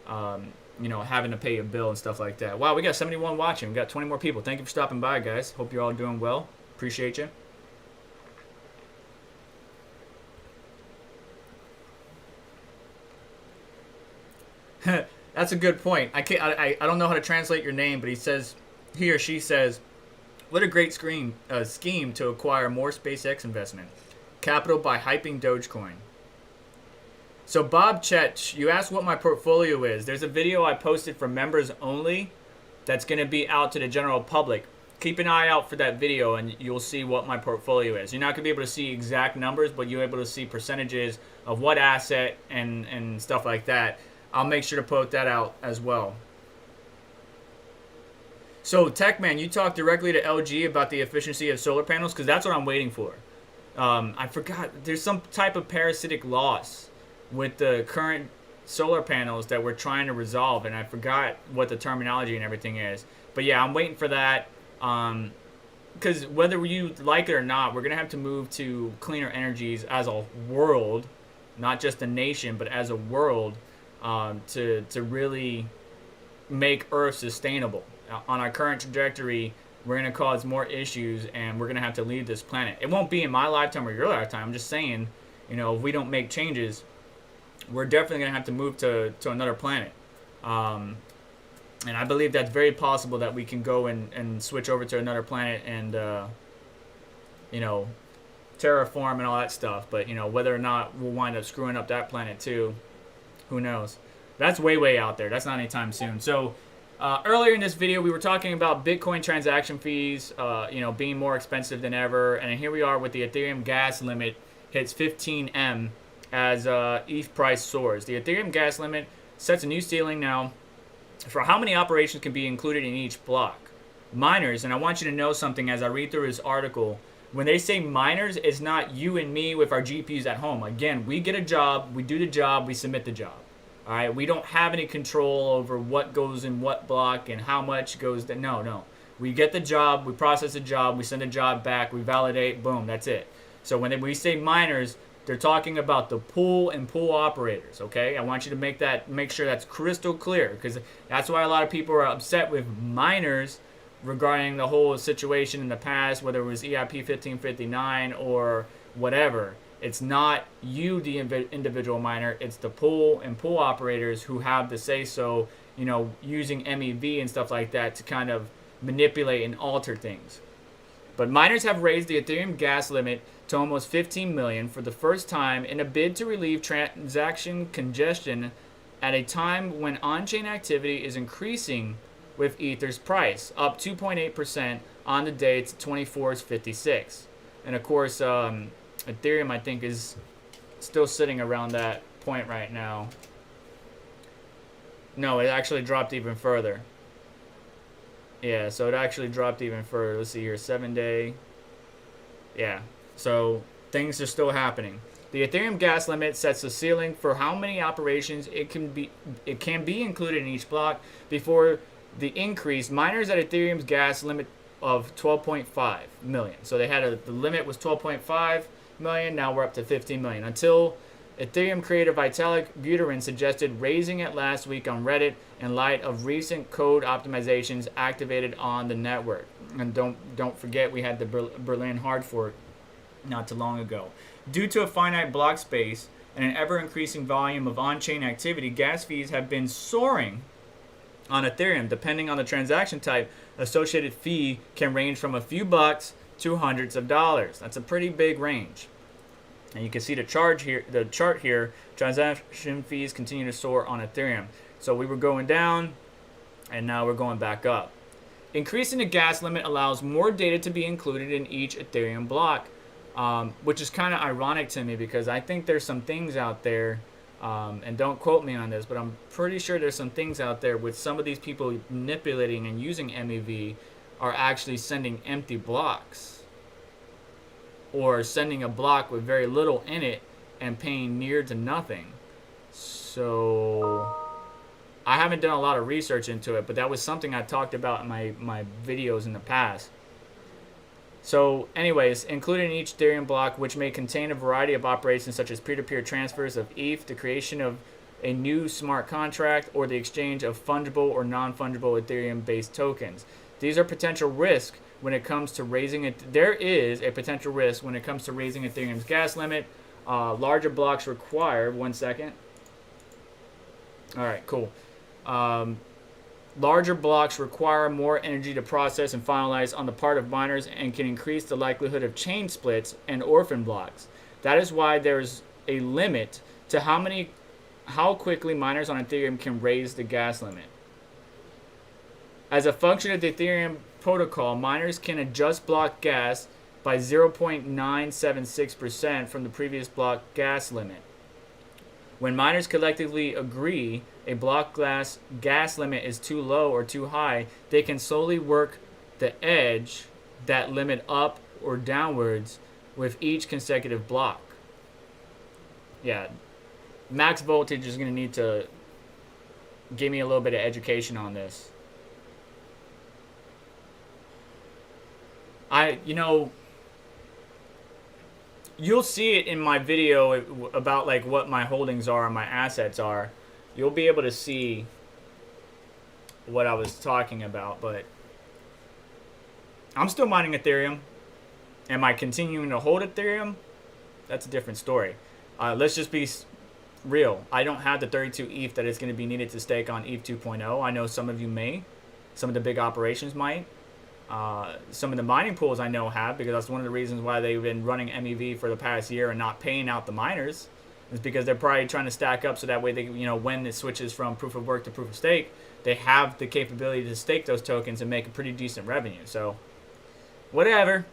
having to pay a bill and stuff like that. Wow, we got 71 watching. We got 20 more people. Thank you for stopping by, guys. Hope you're all doing well. Appreciate you. That's a good point. I don't know how to translate your name, but he or she says, what a great scheme to acquire more SpaceX investment. Capital by hyping Dogecoin. So Bob Chetch, you asked what my portfolio is. There's a video I posted for members only that's going to be out to the general public. Keep an eye out for that video and you'll see what my portfolio is. You're not going to be able to see exact numbers, but you're able to see percentages of what asset and stuff like that. I'll make sure to put that out as well. So Techman, you talked directly to LG about the efficiency of solar panels, because that's what I'm waiting for. I forgot, there's some type of parasitic loss with the current solar panels that we're trying to resolve, and I forgot what the terminology and everything is. But yeah, I'm waiting for that, because whether you like it or not, we're going to have to move to cleaner energies as a world, not just a nation, but as a world, to really make Earth sustainable. On our current trajectory, we're going to cause more issues, and we're going to have to leave this planet. It won't be in my lifetime or your lifetime. I'm just saying, if we don't make changes, we're definitely going to have to move to another planet. And I believe that's very possible that we can go and switch over to another planet and, terraform and all that stuff. But, whether or not we'll wind up screwing up that planet too, who knows? That's way, way out there. That's not anytime soon. So earlier in this video, we were talking about Bitcoin transaction fees, being more expensive than ever. And here we are with the Ethereum gas limit hits 15M as ETH price soars. The Ethereum gas limit sets a new ceiling now for how many operations can be included in each block. Miners, and I want you to know something as I read through this article, when they say miners, it's not you and me with our GPUs at home. Again, we get a job, we do the job, we submit the job. All right, we don't have any control over what goes in what block and how much goes there. No. We get the job, we process the job, we send the job back, we validate, boom, that's it. So when we say miners, they're talking about the pool and pool operators, okay? I want you to make sure that's crystal clear, because that's why a lot of people are upset with miners regarding the whole situation in the past, whether it was EIP 1559 or whatever. It's not you, the individual miner. It's the pool and pool operators who have the say-so, using MEV and stuff like that to kind of manipulate and alter things. But miners have raised the Ethereum gas limit to almost 15 million for the first time in a bid to relieve transaction congestion at a time when on-chain activity is increasing with Ether's price, up 2.8% on the day to 24.56. And of course, Ethereum, I think, is still sitting around that point right now. No, it actually dropped even further. Yeah, so it actually dropped even further. Let's see here, 7-day. Yeah, so things are still happening. The Ethereum gas limit sets a ceiling for how many operations it can be included in each block. Before the increase, miners at Ethereum's gas limit of 12.5 million. So they had the limit was 12.5 million. Now we're up to 15 million. Until Ethereum creator Vitalik Buterin suggested raising it last week on Reddit in light of recent code optimizations activated on the network. And don't forget, we had the Berlin hard fork not too long ago. Due to a finite block space and an ever-increasing volume of on-chain activity, gas fees have been soaring on Ethereum. Depending on the transaction type, associated fee can range from a few bucks to hundreds of dollars. That's a pretty big range. And you can see the chart here. Transaction fees continue to soar on Ethereum. So we were going down, and now we're going back up. Increasing the gas limit allows more data to be included in each Ethereum block, which is kind of ironic to me because I think there's some things out there, and don't quote me on this, but I'm pretty sure there's some things out there with some of these people manipulating and using MEV are actually sending empty blocks, or sending a block with very little in it and paying near to nothing. So I haven't done a lot of research into it, but that was something I talked about in my videos in the past. So anyways, included in each Ethereum block, which may contain a variety of operations such as peer-to-peer transfers of ETH, the creation of a new smart contract, or the exchange of fungible or non-fungible Ethereum-based tokens. These are potential risks when it comes to raising it. There is a potential risk when it comes to raising Ethereum's gas limit. Larger blocks require, 1 second. All right, cool. Larger blocks require more energy to process and finalize on the part of miners and can increase the likelihood of chain splits and orphan blocks. That is why there's a limit to how quickly miners on Ethereum can raise the gas limit. As a function of the Ethereum protocol, miners can adjust block gas by 0.976% from the previous block gas limit. When miners collectively agree a block gas limit is too low or too high, they can slowly work the edge that limit up or downwards with each consecutive block. Yeah, Max Voltage is going to need to give me a little bit of education on this. You'll see it in my video about like what my holdings are and my assets are. You'll be able to see what I was talking about, but I'm still mining Ethereum. Am I continuing to hold Ethereum? That's a different story. Let's just be real. I don't have the 32 ETH that is going to be needed to stake on ETH 2.0. I know some of you may. Some of the big operations might. Some of the mining pools I know have, because that's one of the reasons why they've been running MEV for the past year and not paying out the miners, is because they're probably trying to stack up so that way they, when it switches from proof of work to proof of stake, they have the capability to stake those tokens and make a pretty decent revenue. So, whatever.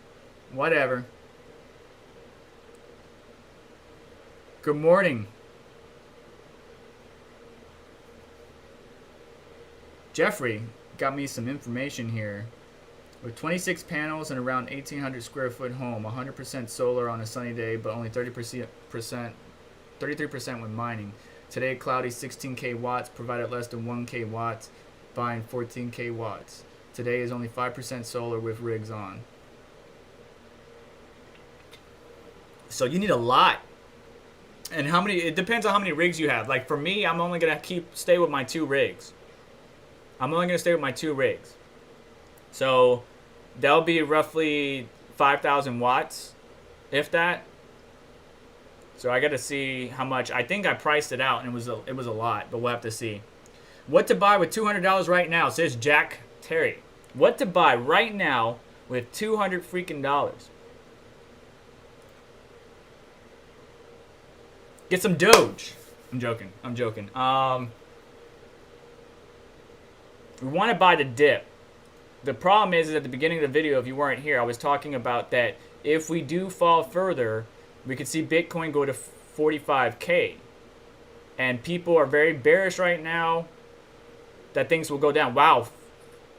Good morning. Jeffrey got me some information here. With 26 panels and around 1,800 square foot home, 100% solar on a sunny day, but only 33% when mining. Today, cloudy 16K watts, provided less than 1K watts, buying 14K watts. Today is only 5% solar with rigs on. So you need a lot. And how many, it depends on how many rigs you have. Like for me, I'm only going to stay with my 2 rigs. So that'll be roughly 5,000 watts, if that. So I got to see how much. I think I priced it out, and it was a lot, but we'll have to see. What to buy with $200 right now, says Jack Terry. What to buy right now with $200 freaking dollars? Get some Doge. I'm joking. We want to buy the dip. The problem is at the beginning of the video, if you weren't here, I was talking about that if we do fall further, we could see Bitcoin go to 45K. And people are very bearish right now that things will go down. Wow.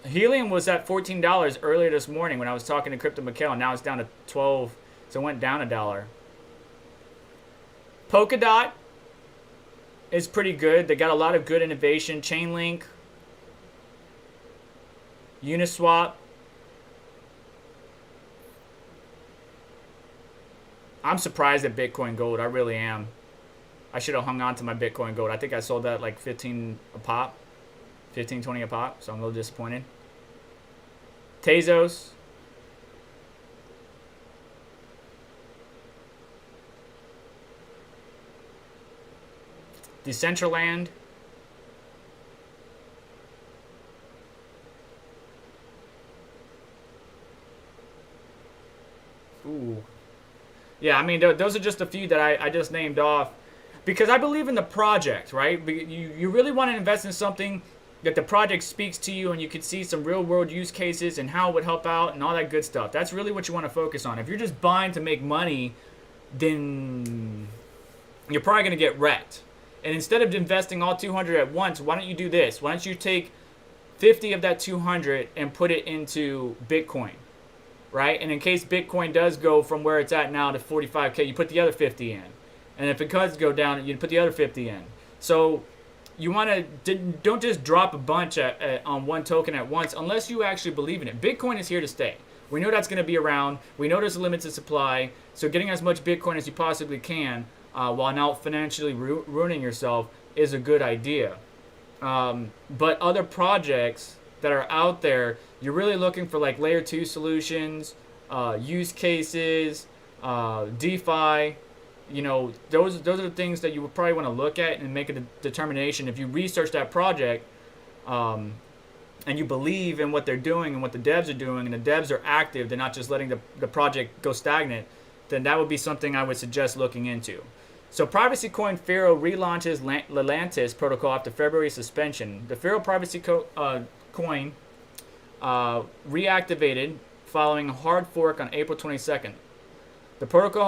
Helium was at $14 earlier this morning when I was talking to Crypto Mikhail. Now it's down to 12. So it went down $1. Polkadot is pretty good. They got a lot of good innovation. Chainlink. Uniswap. I'm surprised at Bitcoin Gold. I really am. I should have hung on to my Bitcoin Gold. I think I sold that like 15 a pop. 15, 20 a pop. So I'm a little disappointed. Tezos. Decentraland. Ooh. Yeah, I mean, those are just a few that I just named off because I believe in the project, right? You really want to invest in something that the project speaks to you and you can see some real world use cases and how it would help out and all that good stuff. That's really what you want to focus on. If you're just buying to make money, then you're probably going to get wrecked. And instead of investing all 200 at once, why don't you do this? Why don't you take 50 of that 200 and put it into Bitcoin? Right? And in case Bitcoin does go from where it's at now to 45K, you put the other 50 in. And if it does go down, you put the other 50 in. So you want to, don't just drop a bunch on one token at once unless you actually believe in it. Bitcoin is here to stay. We know that's going to be around. We know there's a limited supply. So getting as much Bitcoin as you possibly can while not financially ruining yourself is a good idea. But other projects that are out there, you're really looking for like layer 2 solutions, use cases, DeFi. You know, those are the things that you would probably want to look at and make a determination. If you research that project and you believe in what they're doing and what the devs are doing, and the devs are active, they're not just letting the project go stagnant, then that would be something I would suggest looking into. So privacy coin Pharaoh relaunches Lelantus protocol after February suspension. The Pharaoh privacy coin reactivated following a hard fork on April 22nd. The protocol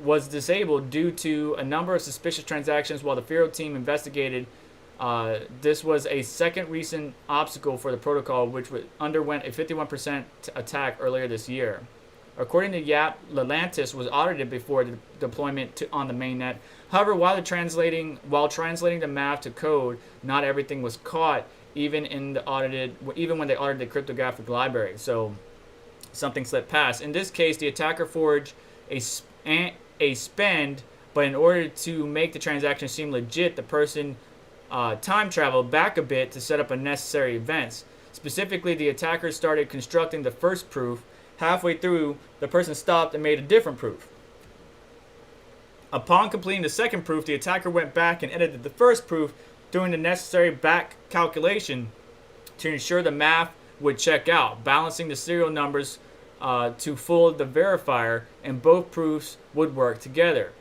was disabled due to a number of suspicious transactions while the Firo team investigated. This was a second recent obstacle for the protocol, which underwent a 51% attack earlier this year. According to Yap, Lelantus was audited before the deployment on the mainnet. However, while translating the math to code, not everything was caught, even when they audited the cryptographic library. So something slipped past. In this case, the attacker forged a spend, but in order to make the transaction seem legit, the person time traveled back a bit to set up unnecessary events. Specifically, the attacker started constructing the first proof. Halfway through, the person stopped and made a different proof. Upon completing the second proof, the attacker went back and edited the first proof, doing the necessary back calculation to ensure the math would check out, balancing the serial numbers to fool the verifier, and both proofs would work together.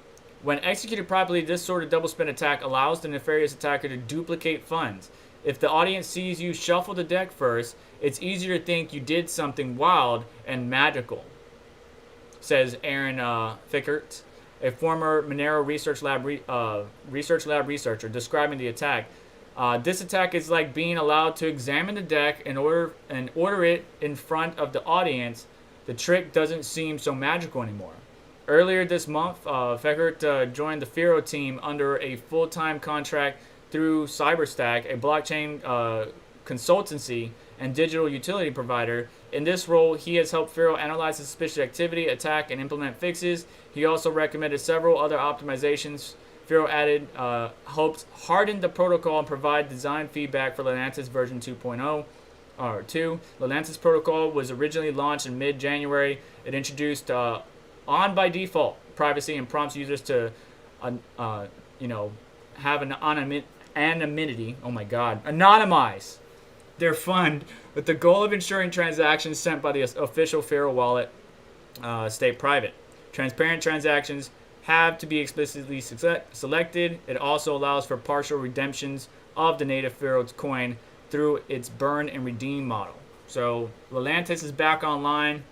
When executed properly, this sort of double spend attack allows the nefarious attacker to duplicate funds. If the audience sees you shuffle the deck first, it's easier to think you did something wild and magical, says Aaron Fickert, a former Monero Research Lab researcher, describing the attack. This attack is like being allowed to examine the deck and order it in front of the audience. The trick doesn't seem so magical anymore. Earlier this month, Fekert joined the Firo team under a full-time contract through Cyberstack, a blockchain consultancy and digital utility provider. In this role, he has helped Pharaoh analyze suspicious activity, attack, and implement fixes. He also recommended several other optimizations. Pharaoh added, hopes harden the protocol and provide design feedback for Lantis version 2.0 or 2. Lelantus protocol was originally launched in mid-January. It introduced on by default privacy and prompts users to, have an anonymity. Oh my God, anonymize their fund with the goal of ensuring transactions sent by the official Pharaoh wallet stay private. Transparent transactions have to be explicitly selected. It also allows for partial redemptions of the native Pharaoh coin through its burn and redeem model. So Lelantus is back online.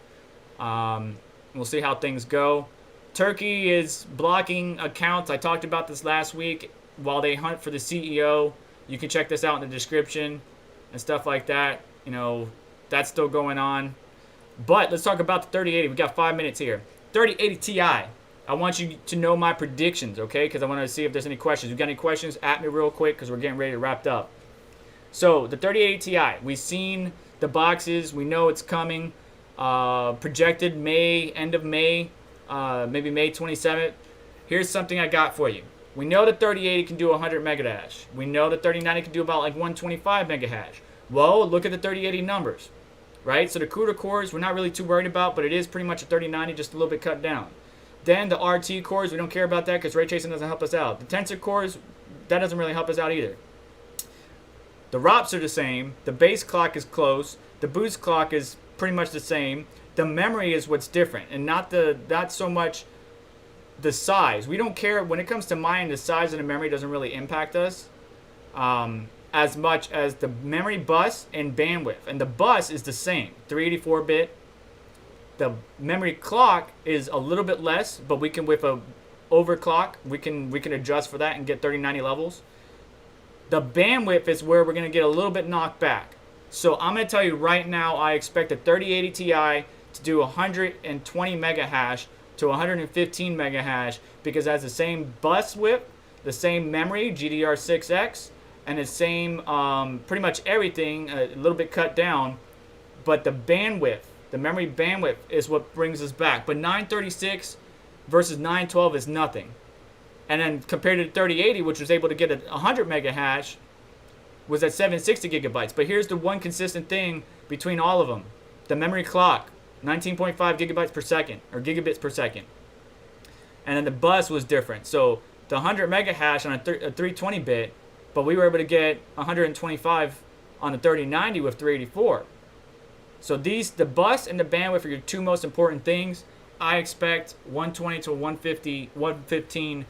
We'll see how things go. Turkey is blocking accounts. I talked about this last week while they hunt for the CEO. You can check this out in the description and stuff like that. That's still going on. But let's talk about the 3080. We got 5 minutes here. 3080 Ti. I want you to know my predictions, okay? Because I want to see if there's any questions. If you got any questions, at me real quick because we're getting ready to wrap up. So the 3080 Ti, we've seen the boxes. We know it's coming. Projected May, end of May, maybe May 27th. Here's something I got for you. We know the 3080 can do 100 megahash. We know the 3090 can do about like 125 megahash. Well, look at the 3080 numbers, right? So the CUDA cores we're not really too worried about, but it is pretty much a 3090, just a little bit cut down. Then the RT cores, we don't care about that because ray tracing doesn't help us out. The tensor cores, that doesn't really help us out either. The ROPs are the same. The base clock is close. The boost clock is pretty much the same. The memory is what's different, and not so much the size. We don't care when it comes to mining. The size of the memory doesn't really impact us as much as the memory bus and bandwidth. And the bus is the same, 384-bit. The memory clock is a little bit less, but we can, with a overclock, we can adjust for that and get 3090 levels. The bandwidth is where we're going to get a little bit knocked back. So I'm going to tell you right now, I expect a 3080 Ti to do 120 megahash to 115 megahash because it has the same bus width, the same memory, GDR6X, and the same pretty much everything, a little bit cut down. But the bandwidth, the memory bandwidth is what brings us back. But 936 versus 912 is nothing. And then compared to the 3080, which was able to get 100 megahash, was at 760 gigabytes. But here's the one consistent thing between all of them. The memory clock, 19.5 gigabytes per second, or gigabits per second. And then the bus was different. So the 100 megahash on a 320-bit, but we were able to get 125 on the 3090 with 384. So the bus and the bandwidth are your two most important things. I expect 120 to 115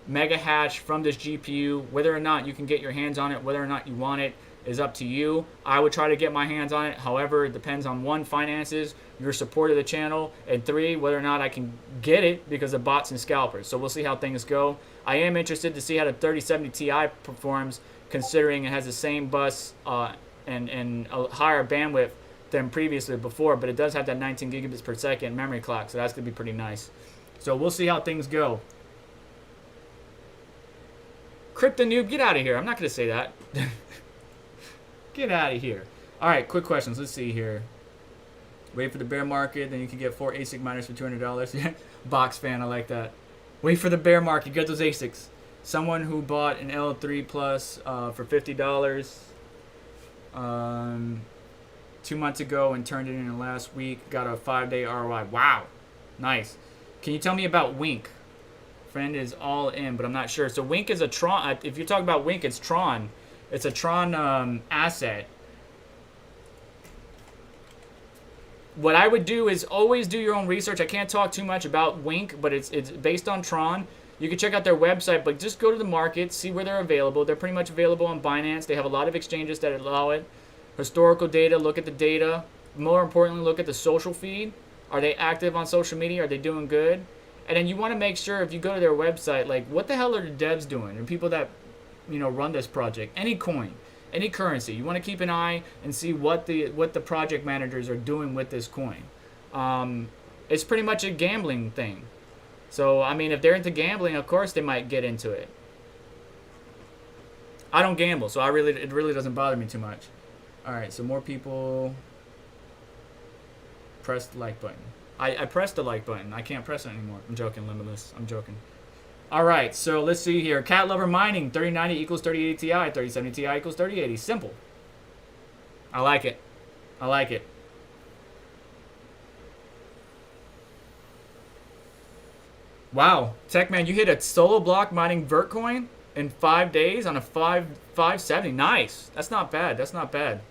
megahash from this GPU. Whether or not you can get your hands on it, whether or not you want it, is up to you. I would try to get my hands on it. However, it depends on 1, finances, your support of the channel, and 3, whether or not I can get it because of bots and scalpers. So we'll see how things go. I am interested to see how the 3070 Ti performs, considering it has the same bus and a higher bandwidth than previously before, but it does have that 19 gigabits per second memory clock, so that's going to be pretty nice. So we'll see how things go. Crypto noob, get out of here. I'm not going to say that. Get out of here. All right, quick questions. Let's see here. Wait for the bear market, then you can get 4 ASIC miners for $200. Box fan, I like that. Wait for the bear market, get those ASICs. Someone who bought an L3 Plus for $50 2 months ago and turned it in last week, got a 5-day ROI. Wow, nice. Can you tell me about Wink? Friend is all in, but I'm not sure. So Wink is a Tron. If you're talking about Wink, it's Tron. It's a Tron asset. What I would do is always do your own research. I can't talk too much about Wink, but it's based on Tron. You can check out their website, but just go to the market, see where they're available. They're pretty much available on Binance. They have a lot of exchanges that allow it. Historical data, look at the data. More importantly, look at the social feed. Are they active on social media? Are they doing good? And then you want to make sure if you go to their website, like what the hell are the devs doing? And people that, run this project. Any coin, any currency. You want to keep an eye and see what the project managers are doing with this coin. It's pretty much a gambling thing. So, I mean, if they're into gambling, of course they might get into it. I don't gamble, so it really doesn't bother me too much. All right, so more people press the like button. I pressed the like button. I can't press it anymore. I'm joking, Limitless. I'm joking. All right, so let's see here. Cat Lover Mining, 3090 equals 3080 Ti, 3070 Ti equals 3080. Simple. I like it. I like it. Wow, Techman, you hit a solo block mining Vertcoin in 5 days on a 570. Nice. That's not bad. That's not bad.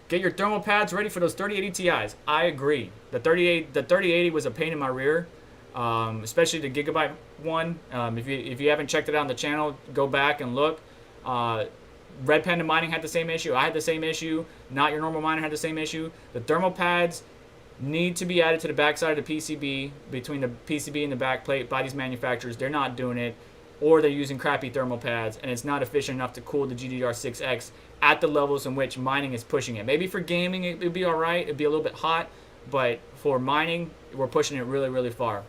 Get your thermal pads ready for those 3080 Ti's. I agree. The 3080 was a pain in my rear, especially the Gigabyte one. If you haven't checked it out on the channel, go back and look. Red Panda Mining had the same issue. I had the same issue. Not Your Normal Miner had the same issue. The thermal pads need to be added to the backside of the PCB, between the PCB and the back plate by these manufacturers. They're not doing it, or they're using crappy thermal pads, and it's not efficient enough to cool the GDDR6X at the levels in which mining is pushing it. Maybe for gaming it'd be all right. It'd be a little bit hot, but for mining, we're pushing it really, really far.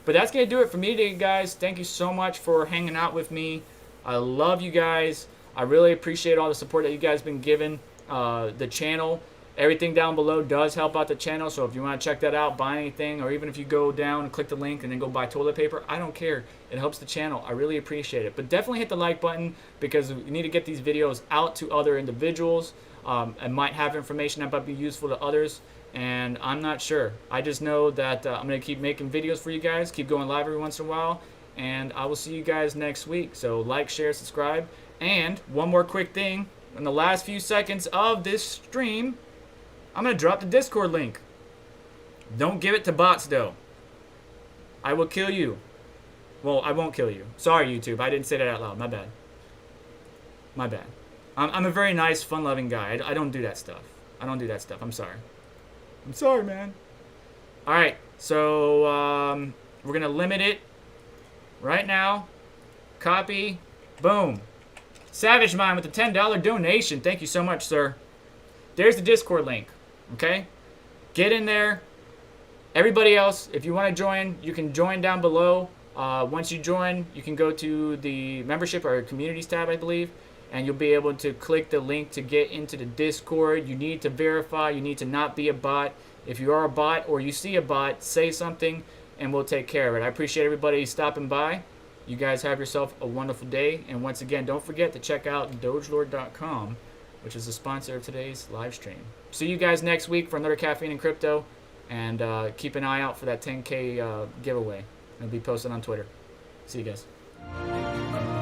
But that's going to do it for me today, guys. Thank you so much for hanging out with me. I love you guys. I really appreciate all the support that you guys have been giving the channel. Everything down below does help out the channel, so if you want to check that out, buy anything, or even if you go down and click the link and then go buy toilet paper, I don't care. It helps the channel. I really appreciate it. But definitely hit the like button, because we need to get these videos out to other individuals. It might have information that might be useful to others, and I'm not sure. I just know that I'm going to keep making videos for you guys, keep going live every once in a while, and I will see you guys next week. So like, share, subscribe, and one more quick thing. In the last few seconds of this stream, I'm going to drop the Discord link. Don't give it to bots, though. I will kill you. Well, I won't kill you. Sorry, YouTube. I didn't say that out loud. My bad. My bad. I'm a very nice, fun-loving guy. I don't do that stuff. I don't do that stuff. I'm sorry. I'm sorry, man. All right. So, we're going to limit it right now. Copy. Boom. Savage Mind with the $10 donation. Thank you so much, sir. There's the Discord link. Okay? Get in there. Everybody else, if you want to join, you can join down below. Once you join, you can go to the membership or communities tab, I believe, and you'll be able to click the link to get into the Discord. You need to verify. You need to not be a bot. If you are a bot or you see a bot, say something, and we'll take care of it. I appreciate everybody stopping by. You guys have yourself a wonderful day. And once again, don't forget to check out dogelord.com, which is the sponsor of today's live stream. See you guys next week for another Caffeine and Crypto, and keep an eye out for that 10K giveaway. It'll be posted on Twitter. See you guys.